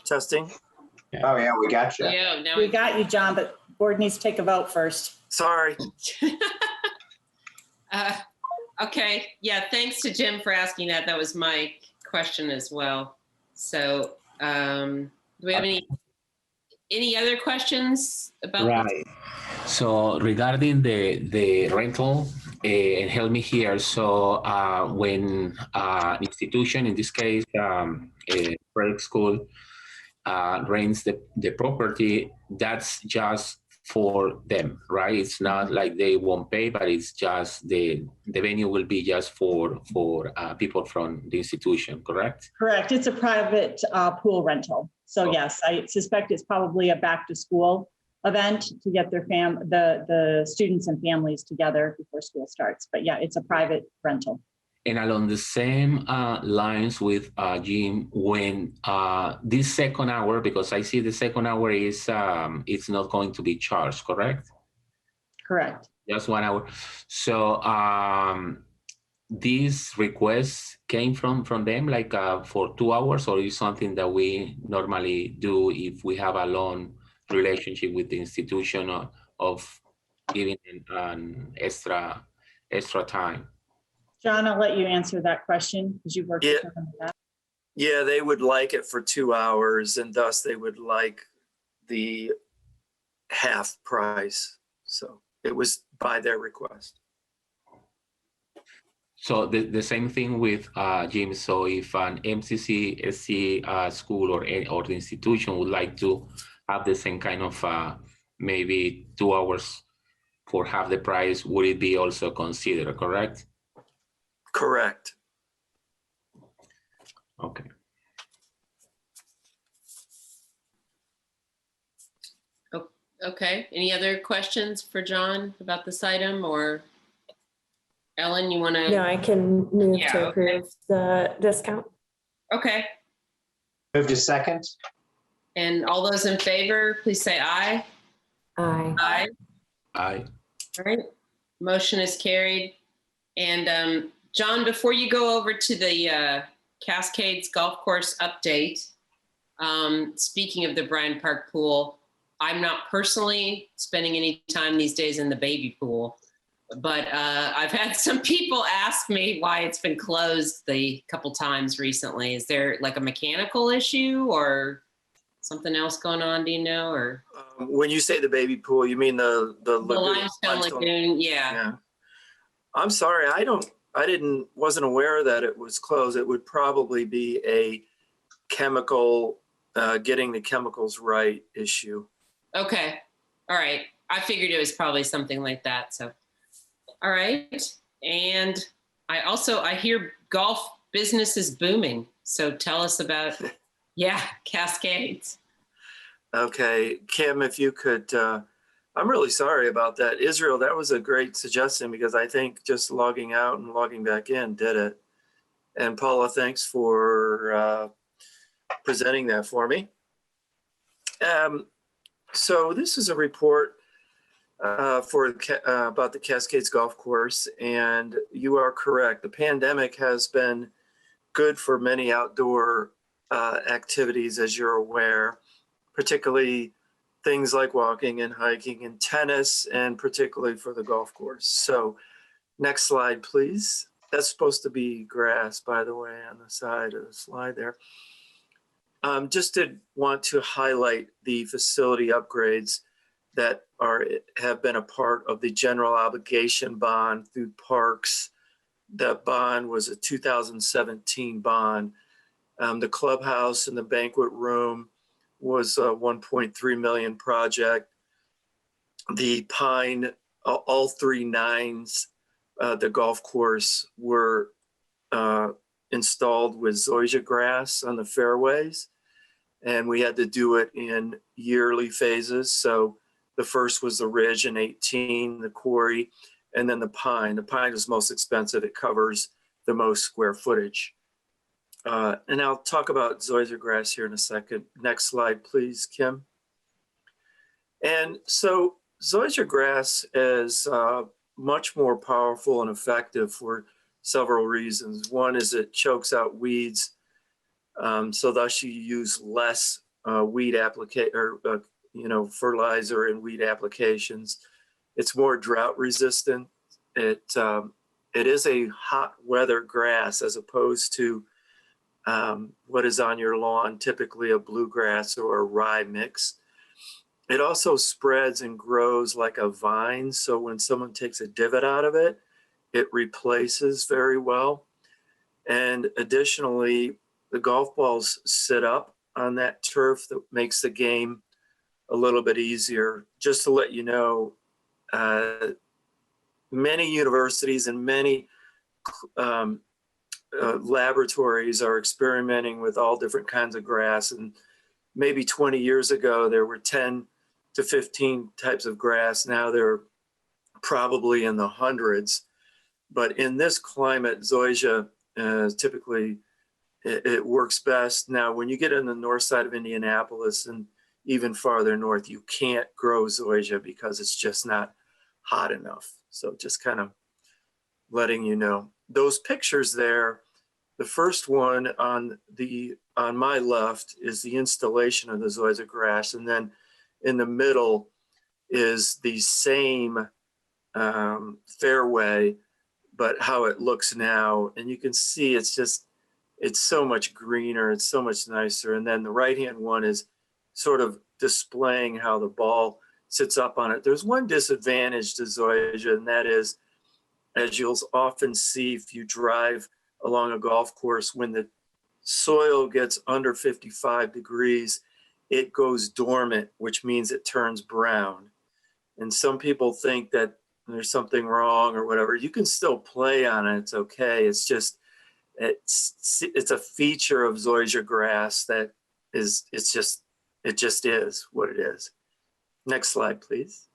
Testing. Oh yeah, we got you. Yeah, now We got you, John, but board needs to take a vote first. Sorry. Okay, yeah, thanks to Jim for asking that. That was my question as well. So do we have any other questions about this? Right. So regarding the rental, and help me here. So when institution, in this case, a private school, rents the property, that's just for them, right? It's not like they won't pay, but it's just the venue will be just for people from the institution, correct? Correct. It's a private pool rental. So yes, I suspect it's probably a back to school event to get their the students and families together before school starts. But yeah, it's a private rental. And along the same lines with Jim, when this second hour, because I see the second hour is it's not going to be charged, correct? Correct. Just 1 hour. So these requests came from them, like for 2 hours, or is something that we normally do if we have a long relationship with the institution of giving an extra time? John, I'll let you answer that question because you've worked with them on that. Yeah, they would like it for 2 hours, and thus they would like the half price. So it was by their request. So the same thing with Jim. So if an MCCSC school or the institution would like to have the same kind of maybe 2 hours for half the price, would it be also considered, correct? Correct. Okay. Okay, any other questions for John about this item, or Ellen, you want to? No, I can move to approve the discount. Okay. Move to second. And all those in favor, please say aye. Aye. Aye. Aye. All right, motion is carried. And John, before you go over to the Cascades golf course update, speaking of the Bryant Park pool, I'm not personally spending any time these days in the baby pool, but I've had some people ask me why it's been closed the couple times recently. Is there like a mechanical issue or something else going on? Do you know? Or when you say the baby pool, you mean the limestone lagoon? Yeah. I'm sorry, wasn't aware that it was closed. It would probably be a chemical, getting the chemicals right issue. Okay. All right. I figured it was probably something like that. So, all right. And I hear golf business is booming. So tell us about, Cascades. Okay, Kim, if you could, I'm really sorry about that. Israel, that was a great suggestion because I think just logging out and logging back in did it. And Paula, thanks for presenting that for me. So this is a report about the Cascades Golf Course, and you are correct. The pandemic has been good for many outdoor activities, as you're aware, particularly things like walking and hiking and tennis, and particularly for the golf course. So next slide, please. That's supposed to be grass, by the way, on the side of the slide there. Just did want to highlight the facility upgrades. that have been a part of the general obligation bond through parks. That bond was a 2017 bond. The clubhouse and the banquet room was a 1.3 million project. The Pine, all 3 nines, the golf course were installed with Zoysia grass on the fairways. And we had to do it in yearly phases. So the first was the Ridge in 18, the Quarry, and then the Pine. The Pine is most expensive. It covers the most square footage. And I'll talk about Zoysia grass here in a second. Next slide, please, Kim. And so Zoysia grass is much more powerful and effective for several reasons. One is it chokes out weeds, so thus you use less weed fertilizer and weed applications. It's more drought resistant. It is a hot weather grass as opposed to what is on your lawn, typically a bluegrass or a rye mix. It also spreads and grows like a vine. So when someone takes a divot out of it, it replaces very well. And additionally, the golf balls sit up on that turf that makes the game a little bit easier. Just to let you know, many universities and many laboratories are experimenting with all different kinds of grass. And maybe 20 years ago, there were 10 to 15 types of grass. Now they're probably in the hundreds. But in this climate, Zoysia typically, it works best. Now, when you get in the north side of Indianapolis and even farther north, you can't grow Zoysia because it's just not hot enough. So just kind of letting you know. Those pictures there, the first one on my left is the installation of the Zoysia grass, and then in the middle is the same fairway, but how it looks now. And you can see it's so much greener, it's so much nicer. And then the right-hand one is sort of displaying how the ball sits up on it. There's one disadvantage to Zoysia, and that is, as you'll often see if you drive along a golf course, when the soil gets under 55 degrees, it goes dormant, which means it turns brown. And some people think that there's something wrong or whatever. You can still play on it, it's okay. It's just, it's a feature of Zoysia grass that is, it just is what it is. Next slide, please.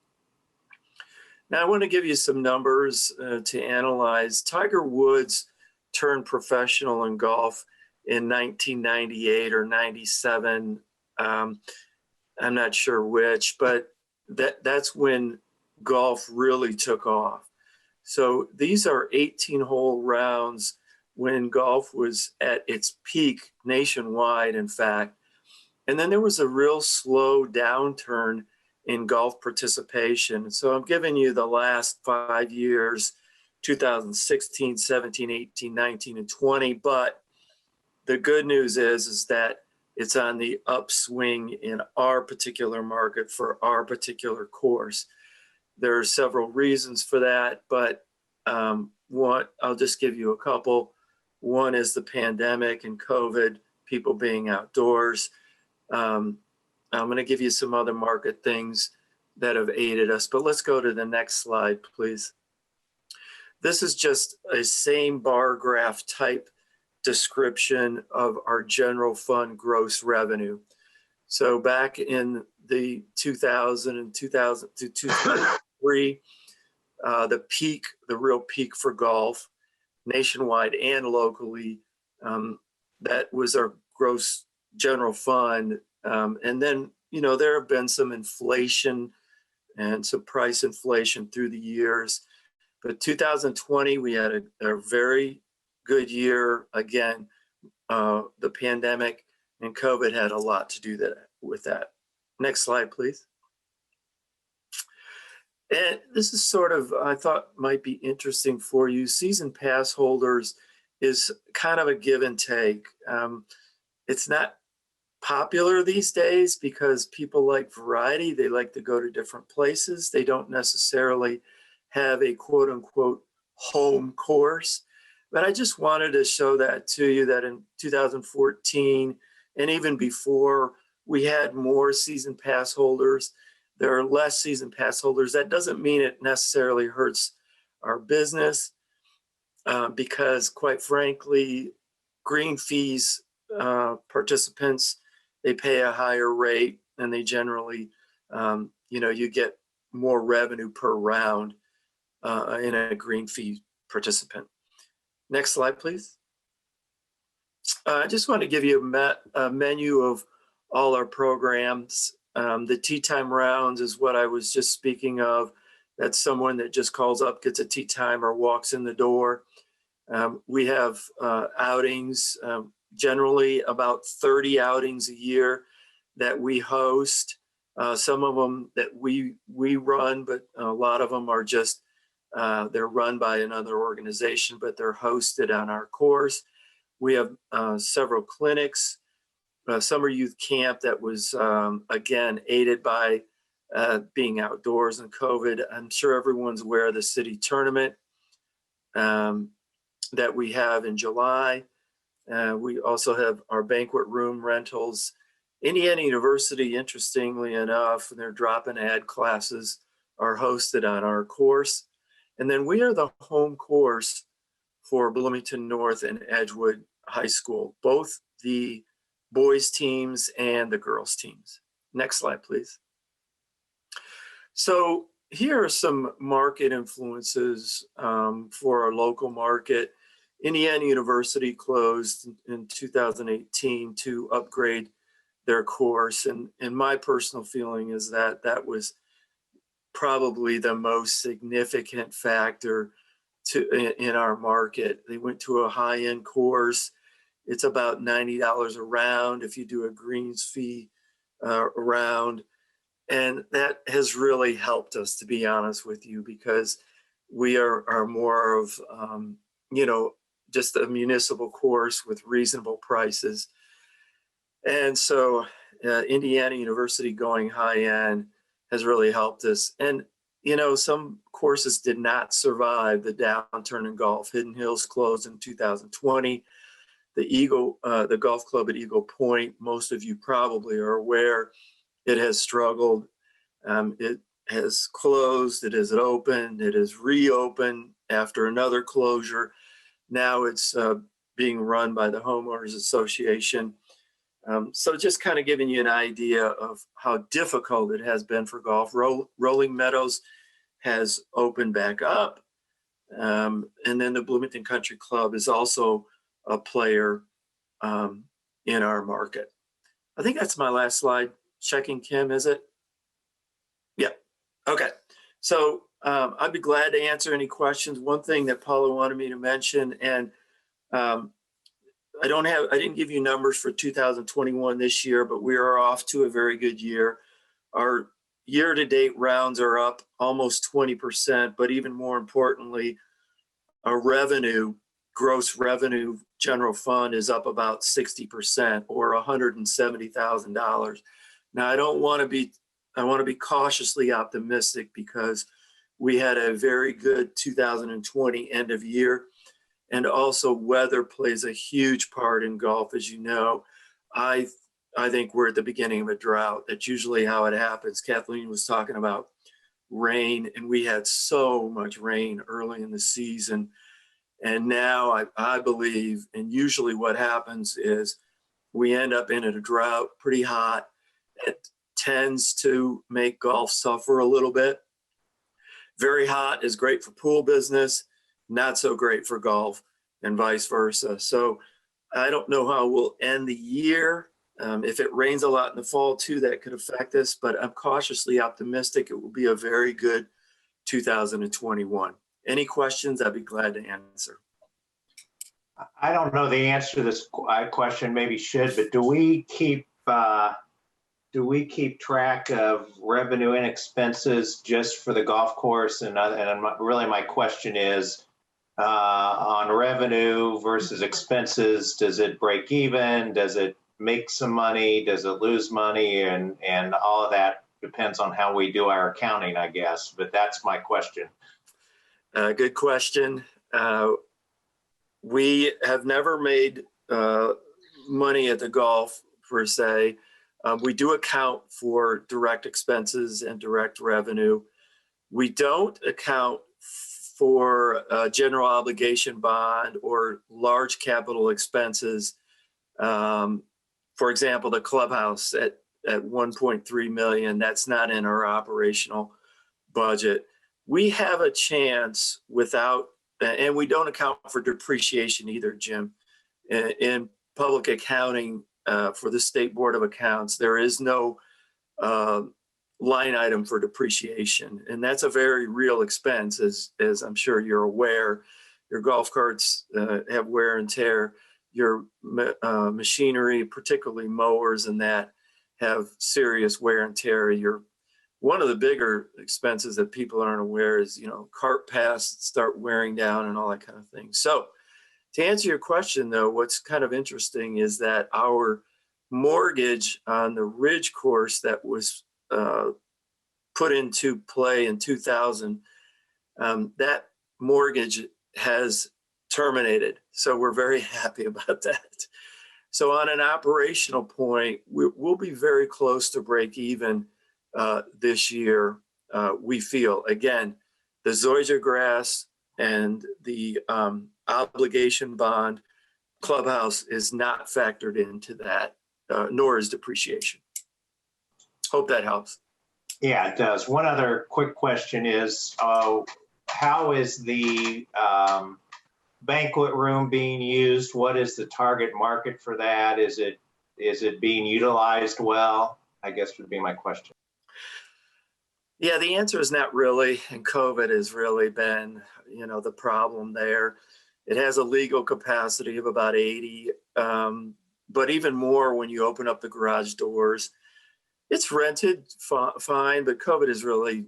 Now I want to give you some numbers to analyze. Tiger Woods turned professional in golf in 1998 or 97. I'm not sure which, but that's when golf really took off. So these are 18-hole rounds when golf was at its peak nationwide, in fact. And then there was a real slow downturn in golf participation. So I'm giving you the last 5 years, 2016, 17, 18, 19, and 20. But the good news is that it's on the upswing in our particular market for our particular course. There are several reasons for that, but I'll just give you a couple. One is the pandemic and COVID, people being outdoors. I'm going to give you some other market things that have aided us, but let's go to the next slide, please. This is just a same bar graph type description of our general fund gross revenue. So back in the 2000 and 2000 to 2003, the real peak for golf, nationwide and locally, that was our gross general fund. And then, there have been some inflation and some price inflation through the years. But 2020, we had a very good year. Again, the pandemic and COVID had a lot to do with that. Next slide, please. And this is sort of, I thought might be interesting for you. Season pass holders is kind of a give and take. It's not popular these days because people like variety. They like to go to different places. They don't necessarily have a quote unquote home course. But I just wanted to show that to you, that in 2014 and even before, we had more season pass holders. There are less season pass holders. That doesn't mean it necessarily hurts our business because quite frankly, green fees participants, they pay a higher rate and they generally, you get more revenue per round in a green fee participant. Next slide, please. I just want to give you a menu of all our programs. The tea time rounds is what I was just speaking of. That's someone that just calls up, gets a tea time, or walks in the door. We have outings, generally about 30 outings a year that we host. Some of them that we run, but a lot of them are just, they're run by another organization, but they're hosted on our course. We have several clinics, summer youth camp that was, again, aided by being outdoors and COVID. I'm sure everyone's aware of the city tournament that we have in July. We also have our banquet room rentals. Indiana University, interestingly enough, their drop-in ad classes are hosted on our course. And then we are the home course for Bloomington North and Edgewood High School, both the boys teams and the girls teams. Next slide, please. So here are some market influences for our local market. Indiana University closed in 2018 to upgrade their course. And my personal feeling is that that was probably the most significant factor in our market. They went to a high-end course. It's about $90 a round if you do a greens fee round. And that has really helped us, to be honest with you, because we are more of, just a municipal course with reasonable prices. And so Indiana University going high-end has really helped us. And, some courses did not survive the downturn in golf. Hidden Hills closed in 2020. The golf club at Eagle Point, most of you probably are aware, it has struggled. It has closed, it has opened, it has reopened after another closure. Now it's being run by the Homeowners Association. So just kind of giving you an idea of how difficult it has been for golf. Rolling Meadows has opened back up. And then the Bloomington Country Club is also a player in our market. I think that's my last slide. Checking, Kim, is it? Yeah, okay. So I'd be glad to answer any questions. One thing that Paula wanted me to mention, and I didn't give you numbers for 2021 this year, but we are off to a very good year. Our year-to-date rounds are up almost 20%, but even more importantly, our gross revenue general fund is up about 60% or $170,000. Now, I want to be cautiously optimistic because we had a very good 2020 end of year. And also weather plays a huge part in golf. As you know, I think we're at the beginning of a drought. That's usually how it happens. Kathleen was talking about rain, and we had so much rain early in the season. And now I believe, and usually what happens is we end up in a drought, pretty hot. It tends to make golf suffer a little bit. Very hot is great for pool business, not so great for golf, and vice versa. So I don't know how we'll end the year. If it rains a lot in the fall too, that could affect us, but I'm cautiously optimistic it will be a very good 2021. Any questions? I'd be glad to answer. I don't know the answer to this question, maybe should, but do we keep track of revenue and expenses just for the golf course? And really my question is, on revenue versus expenses, does it break even? Does it make some money? Does it lose money? And all of that depends on how we do our accounting, I guess. But that's my question. Good question. We have never made money at the golf per se. We do account for direct expenses and direct revenue. We don't account for a general obligation bond or large capital expenses. For example, the clubhouse at 1.3 million, that's not in our operational budget. We have a chance without, and we don't account for depreciation either, Jim. In public accounting for the State Board of Accounts, there is no line item for depreciation. And that's a very real expense, as I'm sure you're aware. Your golf carts have wear and tear. Your machinery, particularly mowers and that, have serious wear and tear. One of the bigger expenses that people aren't aware is, cart paths start wearing down and all that kind of thing. So to answer your question though, what's kind of interesting is that our mortgage on the Ridge course that was put into play in 2000, that mortgage has terminated. So we're very happy about that. So on an operational point, we'll be very close to break even this year, we feel. Again, the Zoysia grass and the obligation bond clubhouse is not factored into that, nor is depreciation. Hope that helps. Yeah, it does. One other quick question is, how is the banquet room being used? What is the target market for that? Is it being utilized well? I guess would be my question. Yeah, the answer is not really, and COVID has really been, the problem there. It has a legal capacity of about 80, but even more when you open up the garage doors. It's rented fine, but COVID has really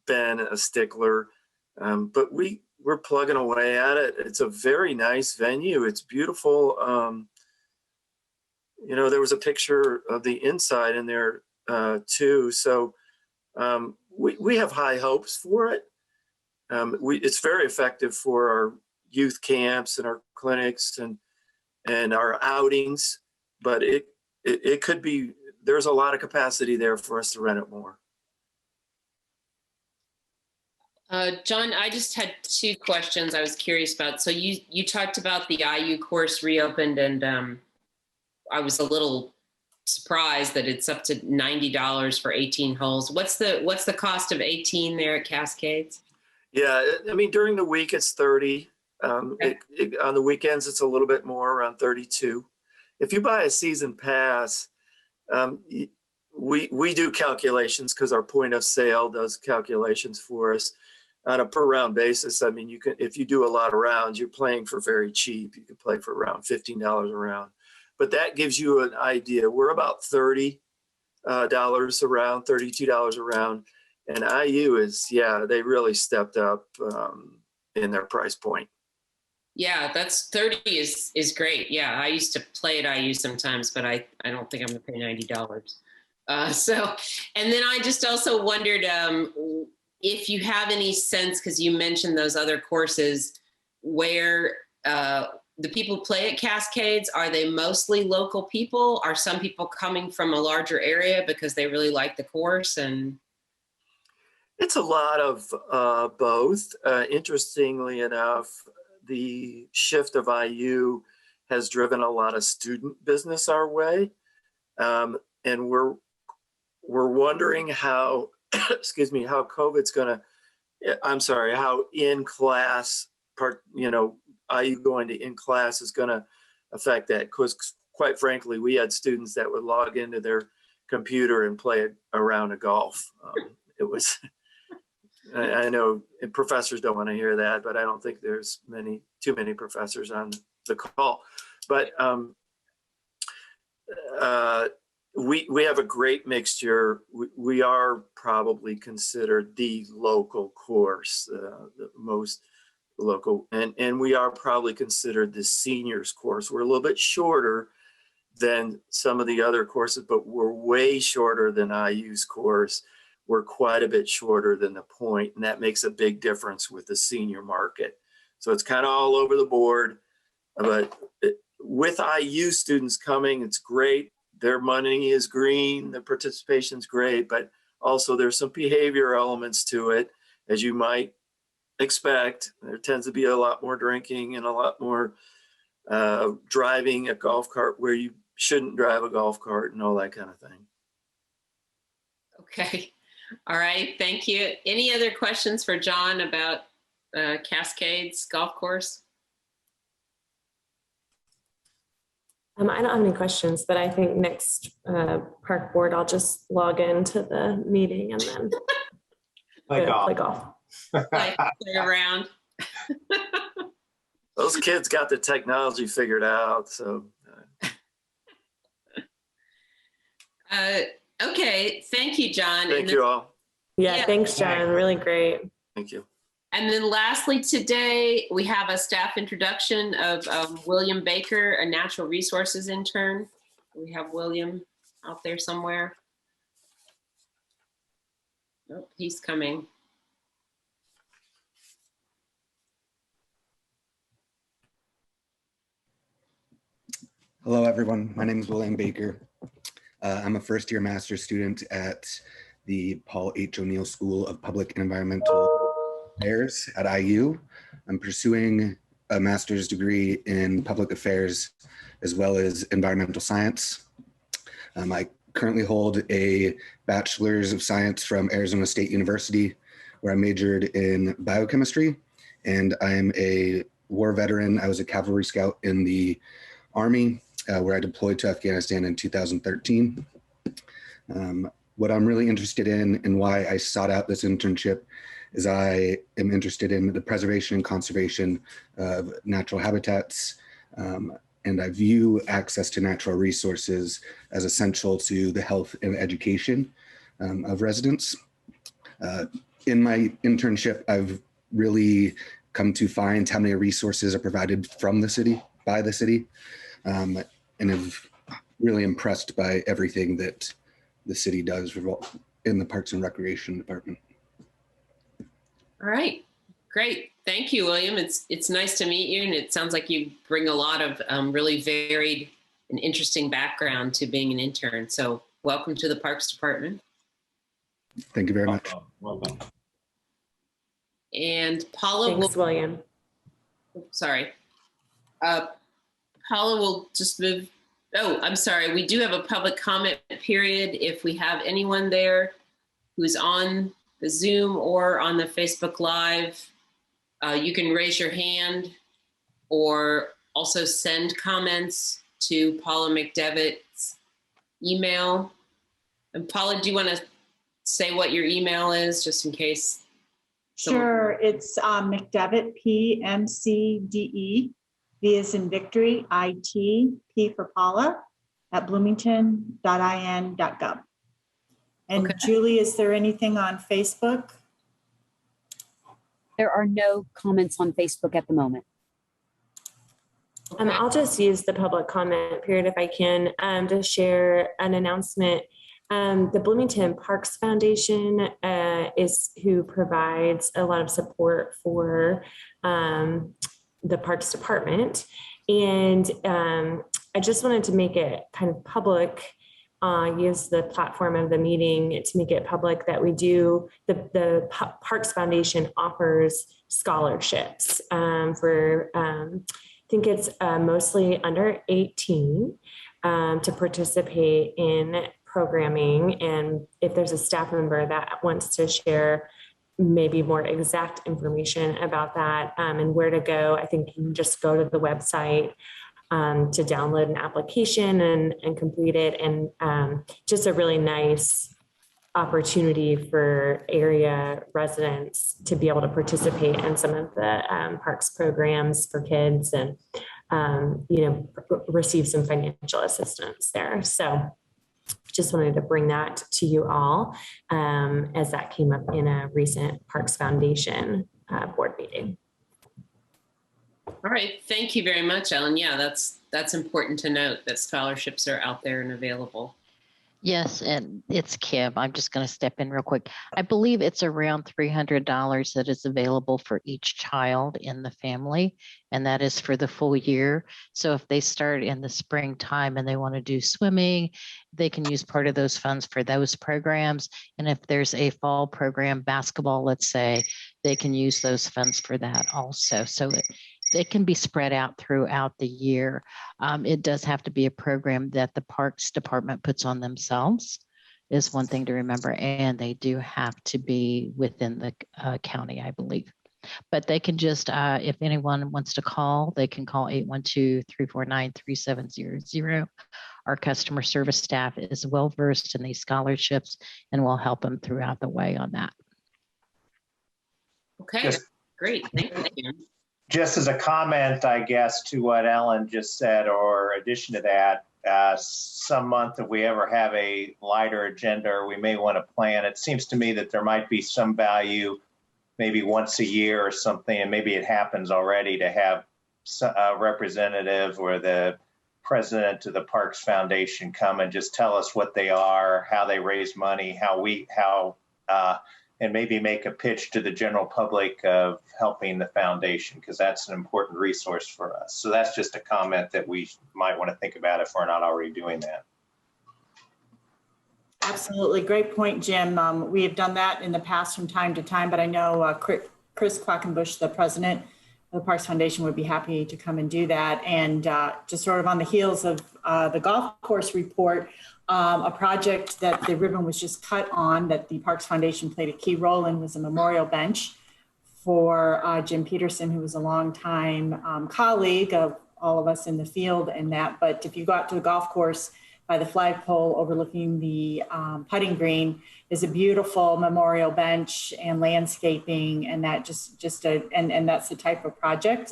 been a stickler. But we're plugging away at it. It's a very nice venue. It's beautiful. There was a picture of the inside in there too. So we have high hopes for it. It's very effective for our youth camps and our clinics and our outings, but it could be, there's a lot of capacity there for us to rent it more. John, I just had two questions I was curious about. So you talked about the IU course reopened, and I was a little surprised that it's up to $90 for 18 holes. What's the cost of 18 there at Cascades? Yeah, I mean, during the week it's 30. Okay. On the weekends it's a little bit more, around 32. If you buy a season pass, we do calculations because our point of sale does calculations for us on a per round basis. I mean, if you do a lot of rounds, you're playing for very cheap. You could play for around $15 a round, but that gives you an idea. We're about $30 a round, $32 a round, and IU is, they really stepped up in their price point. Yeah, that's 30 is great. Yeah, I used to play at IU sometimes, but I don't think I'm gonna pay $90. And then I just also wondered if you have any sense, because you mentioned those other courses, where the people play at Cascades, are they mostly local people? Are some people coming from a larger area because they really like the course? And it's a lot of both. Interestingly enough, the shift of IU has driven a lot of student business our way. And we're wondering how, excuse me, how COVID's how in-class part, IU going to in-class is gonna affect that. Because quite frankly, we had students that would log into their computer and play a round of golf. It was, I know professors don't want to hear that, but I don't think there's too many professors on the call. But we have a great mixture. We are probably considered the local course, the most local, and we are probably considered the seniors course. We're a little bit shorter than some of the other courses, but we're way shorter than IU's course. We're quite a bit shorter than the point, and that makes a big difference with the senior market. So it's kind of all over the board, but with IU students coming, it's great. Their money is green, the participation's great, but also there's some behavior elements to it, as you might expect. There tends to be a lot more drinking and a lot more driving a golf cart where you shouldn't drive a golf cart and all that kind of thing. Okay. All right. Thank you. Any other questions for John about Cascades golf course? I don't have any questions, but I think next park board, I'll just log into the meeting and then Play golf. play golf. Play around. Those kids got the technology figured out, so. Okay, thank you, John. Thank you all. Yeah, thanks, John. Really great. Thank you. And then lastly today, we have a staff introduction of William Baker, a natural resources intern. We have William out there somewhere. Oh, he's coming. Hello, everyone. My name is William Baker. I'm a first-year master's student at the Paul H. O'Neill School of Public and Environmental Affairs at IU. I'm pursuing a master's degree in public affairs as well as environmental science. I currently hold a bachelor's of science from Arizona State University, where I majored in biochemistry, and I am a war veteran. I was a cavalry scout in the Army, where I deployed to Afghanistan in 2013. What I'm really interested in and why I sought out this internship is I am interested in the preservation and conservation of natural habitats, and I view access to natural resources as essential to the health and education of residents. In my internship, I've really come to find how many resources are provided from the city, by the city, and have really impressed by everything that the city does in the Parks and Recreation Department. All right, great. Thank you, William. It's nice to meet you, and it sounds like you bring a lot of really varied and interesting background to being an intern. So welcome to the Parks Department. Thank you very much. Welcome. And Paula Thanks, William. Sorry. Paula will just move. Oh, I'm sorry. We do have a public comment period. If we have anyone there who's on the Zoom or on the Facebook Live, you can raise your hand or also send comments to Paula McDevitt's email. And Paula, do you want to say what your email is just in case? Sure, it's McDevitt, PMCDE, V as in victory, IT, P for Paula, at bloomington.in.gov. And Okay. Julie, is there anything on Facebook? There are no comments on Facebook at the moment. I'll just use the public comment period if I can to share an announcement. The Bloomington Parks Foundation is who provides a lot of support for the Parks Department. And I just wanted to make it kind of public, use the platform of the meeting to make it public that we do, the Parks Foundation offers scholarships for, I think it's mostly under 18 to participate in programming. And if there's a staff member that wants to share maybe more exact information about that and where to go, I think you can just go to the website to download an application and complete it. And just a really nice opportunity for area residents to be able to participate in some of the parks programs for kids and, receive some financial assistance there. So just wanted to bring that to you all as that came up in a recent Parks Foundation board meeting. All right, thank you very much, Ellen. Yeah, that's important to note that scholarships are out there and available. Yes, and it's Kim. I'm just going to step in real quick. I believe it's around $300 that is available for each child in the family, and that is for the full year. So if they start in the springtime and they want to do swimming, they can use part of those funds for those programs. And if there's a fall program, basketball, let's say, they can use those funds for that also. So it can be spread out throughout the year. It does have to be a program that the Parks Department puts on themselves, is one thing to remember. And they do have to be within the county, I believe. But they can just, if anyone wants to call, they can call 812-349-3700. Our customer service staff is well versed in these scholarships and will help them throughout the way on that. Okay, great. Thank you. Just as a comment, I guess, to what Ellen just said, or addition to that, some month if we ever have a lighter agenda, or we may want to plan, it seems to me that there might be some value maybe once a year or something, and maybe it happens already, to have a representative or the president of the Parks Foundation come and just tell us what they are, how they raise money, and maybe make a pitch to the general public of helping the foundation, because that's an important resource for us. So that's just a comment that we might want to think about if we're not already doing that. Absolutely. Great point, Jim. We have done that in the past from time to time, but I know Chris Quackenbush, the president of the Parks Foundation, would be happy to come and do that. And just sort of on the heels of the golf course report, a project that the ribbon was just cut on that the Parks Foundation played a key role in was a memorial bench for Jim Peterson, who was a longtime colleague of all of us in the field and that. But if you go out to the golf course by the flagpole overlooking the putting green is a beautiful memorial bench and landscaping, and that and that's the type of project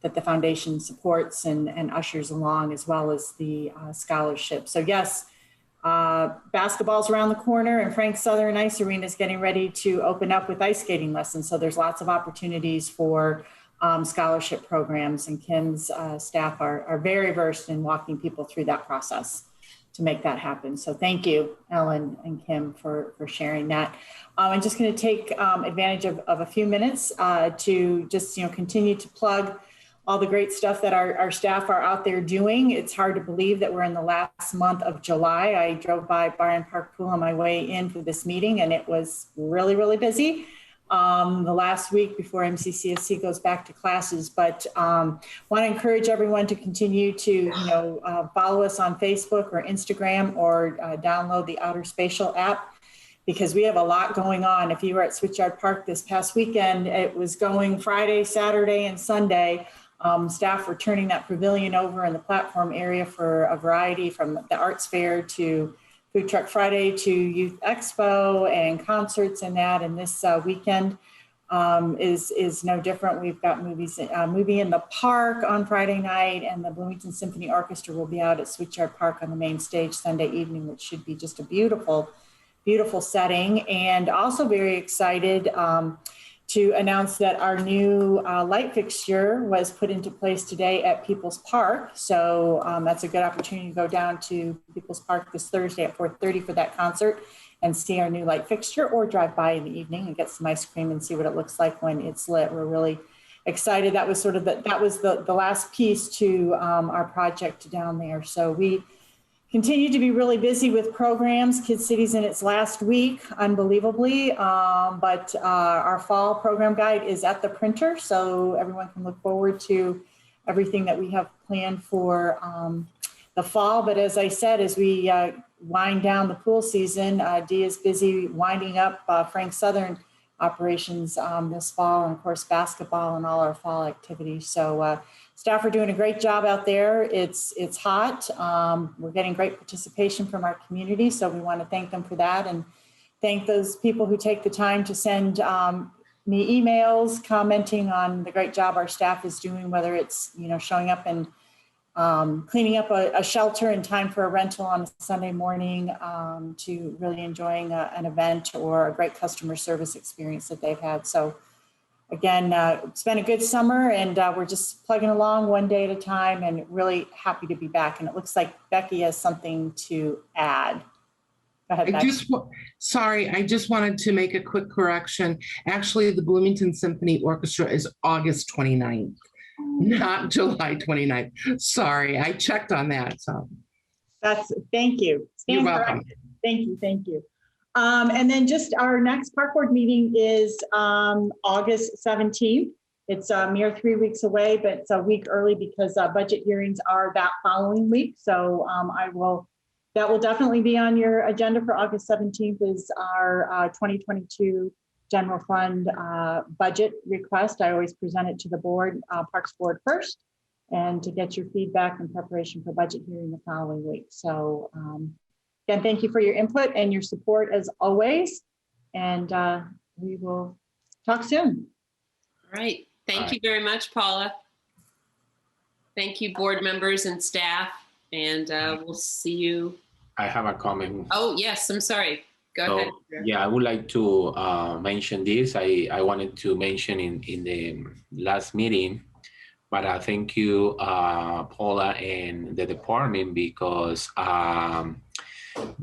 that the foundation supports and ushers along, as well as the scholarship. So yes, basketball's around the corner, and Frank Southern Ice Arena is getting ready to open up with ice skating lessons. So there's lots of opportunities for scholarship programs, and Kim's staff are very versed in walking people through that process to make that happen. So thank you, Ellen and Kim, for sharing that. I'm just going to take advantage of a few minutes to just continue to plug all the great stuff that our staff are out there doing. It's hard to believe that we're in the last month of July. I drove by Byron Park Pool on my way in for this meeting, and it was really, really busy the last week before MCCSC goes back to classes. But want to encourage everyone to continue to follow us on Facebook or Instagram, or download the Outer Spatial app, because we have a lot going on. If you were at Switchyard Park this past weekend, it was going Friday, Saturday, and Sunday. Staff were turning that pavilion over in the platform area for a variety, from the arts fair to Food Truck Friday to Youth Expo and concerts and that. And this weekend is no different. We've got movie in the park on Friday night, and the Bloomington Symphony Orchestra will be out at Switchyard Park on the main stage Sunday evening, which should be just a beautiful, beautiful setting. And also very excited to announce that our new light fixture was put into place today at People's Park. So that's a good opportunity to go down to People's Park this Thursday at 4:30 for that concert and see our new light fixture, or drive by in the evening and get some ice cream and see what it looks like when it's lit. We're really excited. That was sort of the last piece to our project down there. So we continue to be really busy with programs. Kid City's in its last week, unbelievably, but our fall program guide is at the printer, so everyone can look forward to everything that we have planned for the fall. But as I said, as we wind down the pool season, Dee is busy winding up Frank Southern operations this fall, and of course basketball and all our fall activities. So staff are doing a great job out there. It's hot. We're getting great participation from our community, so we want to thank them for that, and thank those people who take the time to send me emails commenting on the great job our staff is doing, whether it's showing up and cleaning up a shelter in time for a rental on a Sunday morning, to really enjoying an event or a great customer service experience that they've had. So again, it's been a good summer, and we're just plugging along one day at a time, and really happy to be back. And it looks like Becky has something to add. Go ahead, Becky. I just wanted to make a quick correction. Actually, the Bloomington Symphony Orchestra is August 29th, not July 29th. Sorry, I checked on that. So thank you. You're welcome. Thank you. And then just our next park board meeting is August 17th. It's a mere 3 weeks away, but it's a week early because budget hearings are that following week. So that will definitely be on your agenda for August 17th is our 2022 general fund budget request. I always present it to the board, Parks Board first, and to get your feedback in preparation for budget hearing the following week. So again, thank you for your input and your support as always. And we will talk soon. All right. Thank you very much, Paula. Thank you, board members and staff. And we'll see you. I have a comment. Oh, yes. I'm sorry. Go ahead. Yeah, I would like to mention this. I wanted to mention in the last meeting, but thank you, Paula and the department, because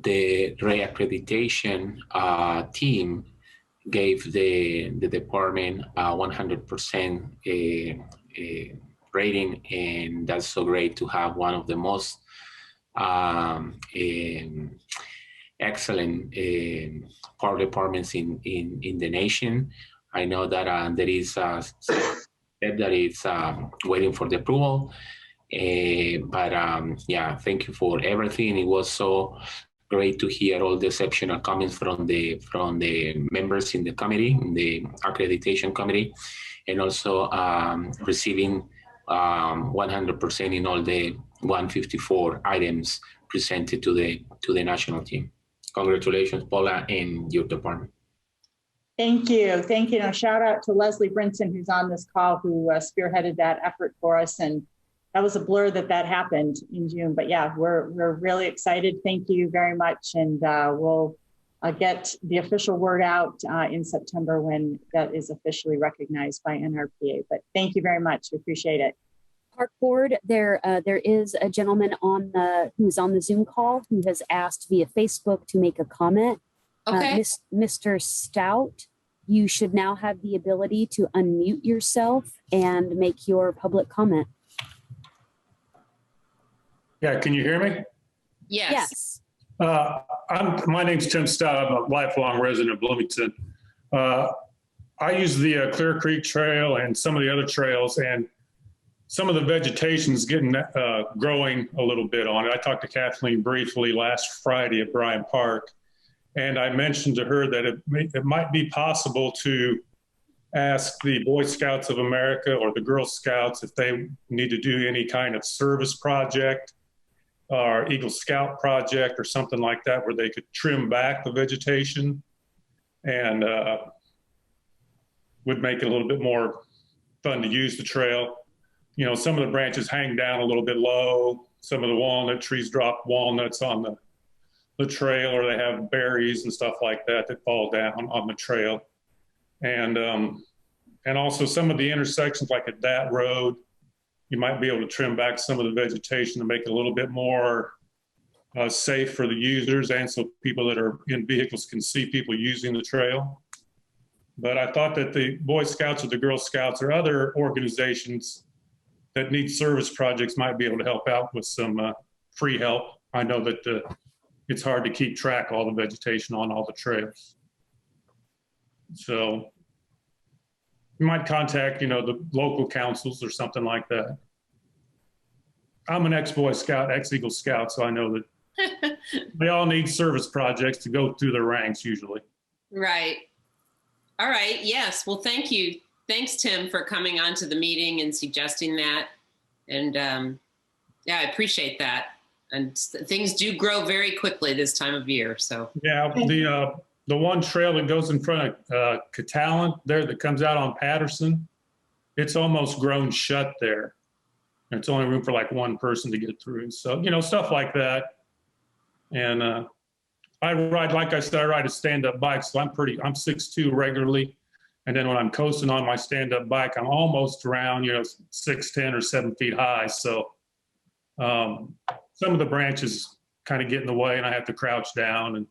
the reaccreditation team gave the department 100% rating, and that's so great to have one of the most excellent park departments in the nation. I know that there is a step that is waiting for the approval, but yeah, thank you for everything. It was so great to hear all the exceptional comments from the members in the committee, in the accreditation committee, and also receiving 100% in all the 154 items presented to the national team. Congratulations, Paula, and your department. Thank you. Thank you. And a shout out to Leslie Brinson, who's on this call, who spearheaded that effort for us. And that was a blur that happened in June. But yeah, we're really excited. Thank you very much. And we'll get the official word out in September when that is officially recognized by NRPA. But thank you very much. We appreciate it. Park Board, there is a gentleman who's on the Zoom call who has asked via Facebook to make a comment. Okay. Mr. Stout, you should now have the ability to unmute yourself and make your public comment. Yeah, can you hear me? Yes. My name's Tim Stout. I'm a lifelong resident of Bloomington. I use the Clear Creek Trail and some of the other trails, and some of the vegetation is getting growing a little bit on it. I talked to Kathleen briefly last Friday at Bryant Park, and I mentioned to her that it might be possible to ask the Boy Scouts of America or the Girl Scouts if they need to do any kind of service project or Eagle Scout project or something like that, where they could trim back the vegetation and would make it a little bit more fun to use the trail. You know, some of the branches hang down a little bit low. Some of the walnut trees drop walnuts on the trail, or they have berries and stuff like that fall down on the trail. And also some of the intersections, like at that road, you might be able to trim back some of the vegetation to make it a little bit more safe for the users, and so people that are in vehicles can see people using the trail. But I thought that the Boy Scouts or the Girl Scouts or other organizations that need service projects might be able to help out with some free help. I know that it's hard to keep track of all the vegetation on all the trails. So you might contact, the local councils or something like that. I'm an ex-Boy Scout, ex-Eagle Scout, so I know that they all need service projects to go through their ranks usually. Right. All right. Yes. Well, thank you. Thanks, Tim, for coming on to the meeting and suggesting that. And yeah, I appreciate that. And things do grow very quickly this time of year. So yeah, the one trail that goes in front of Catalan there that comes out on Patterson, it's almost grown shut there. And it's only room for like one person to get through. So, stuff like that. And I ride, like I said, I ride a stand-up bike. So I'm 6'2" regularly. And then when I'm coasting on my stand-up bike, I'm almost around, 6'10" or 7 feet high. So some of the branches kind of get in the way and I have to crouch down. And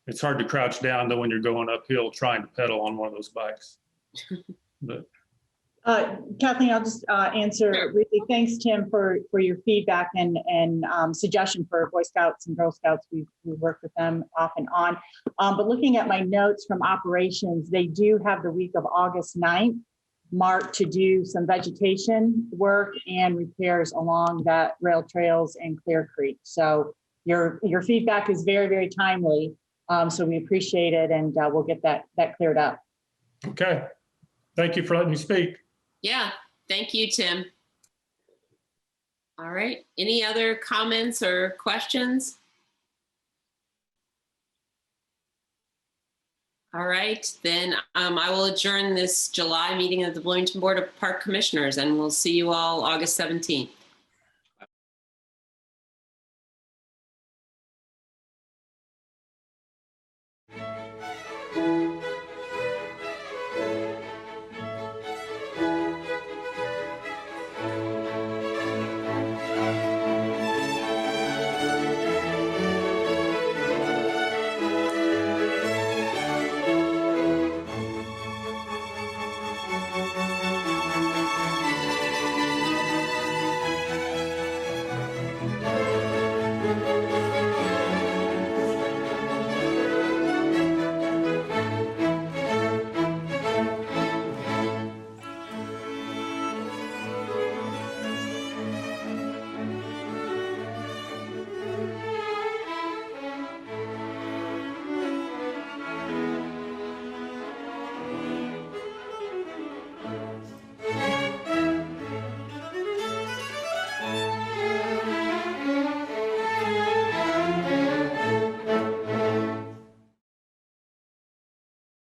it's hard to crouch down though when you're going uphill trying to pedal on one of those bikes. But Kathleen, I'll just answer really. Thanks, Tim, for your feedback and suggestion for Boy Scouts and Girl Scouts. We work with them off and on. But looking at my notes from operations, they do have the week of August 9th marked to do some vegetation work and repairs along that rail trails and Clear Creek. So your feedback is very, very timely. So we appreciate it, and we'll get that cleared up. Okay. Thank you for letting me speak. Yeah, thank you, Tim. All right, any other comments or questions? All right, then I will adjourn this July meeting of the Bloomington Board of Park Commissioners, and we'll see you all August 17th.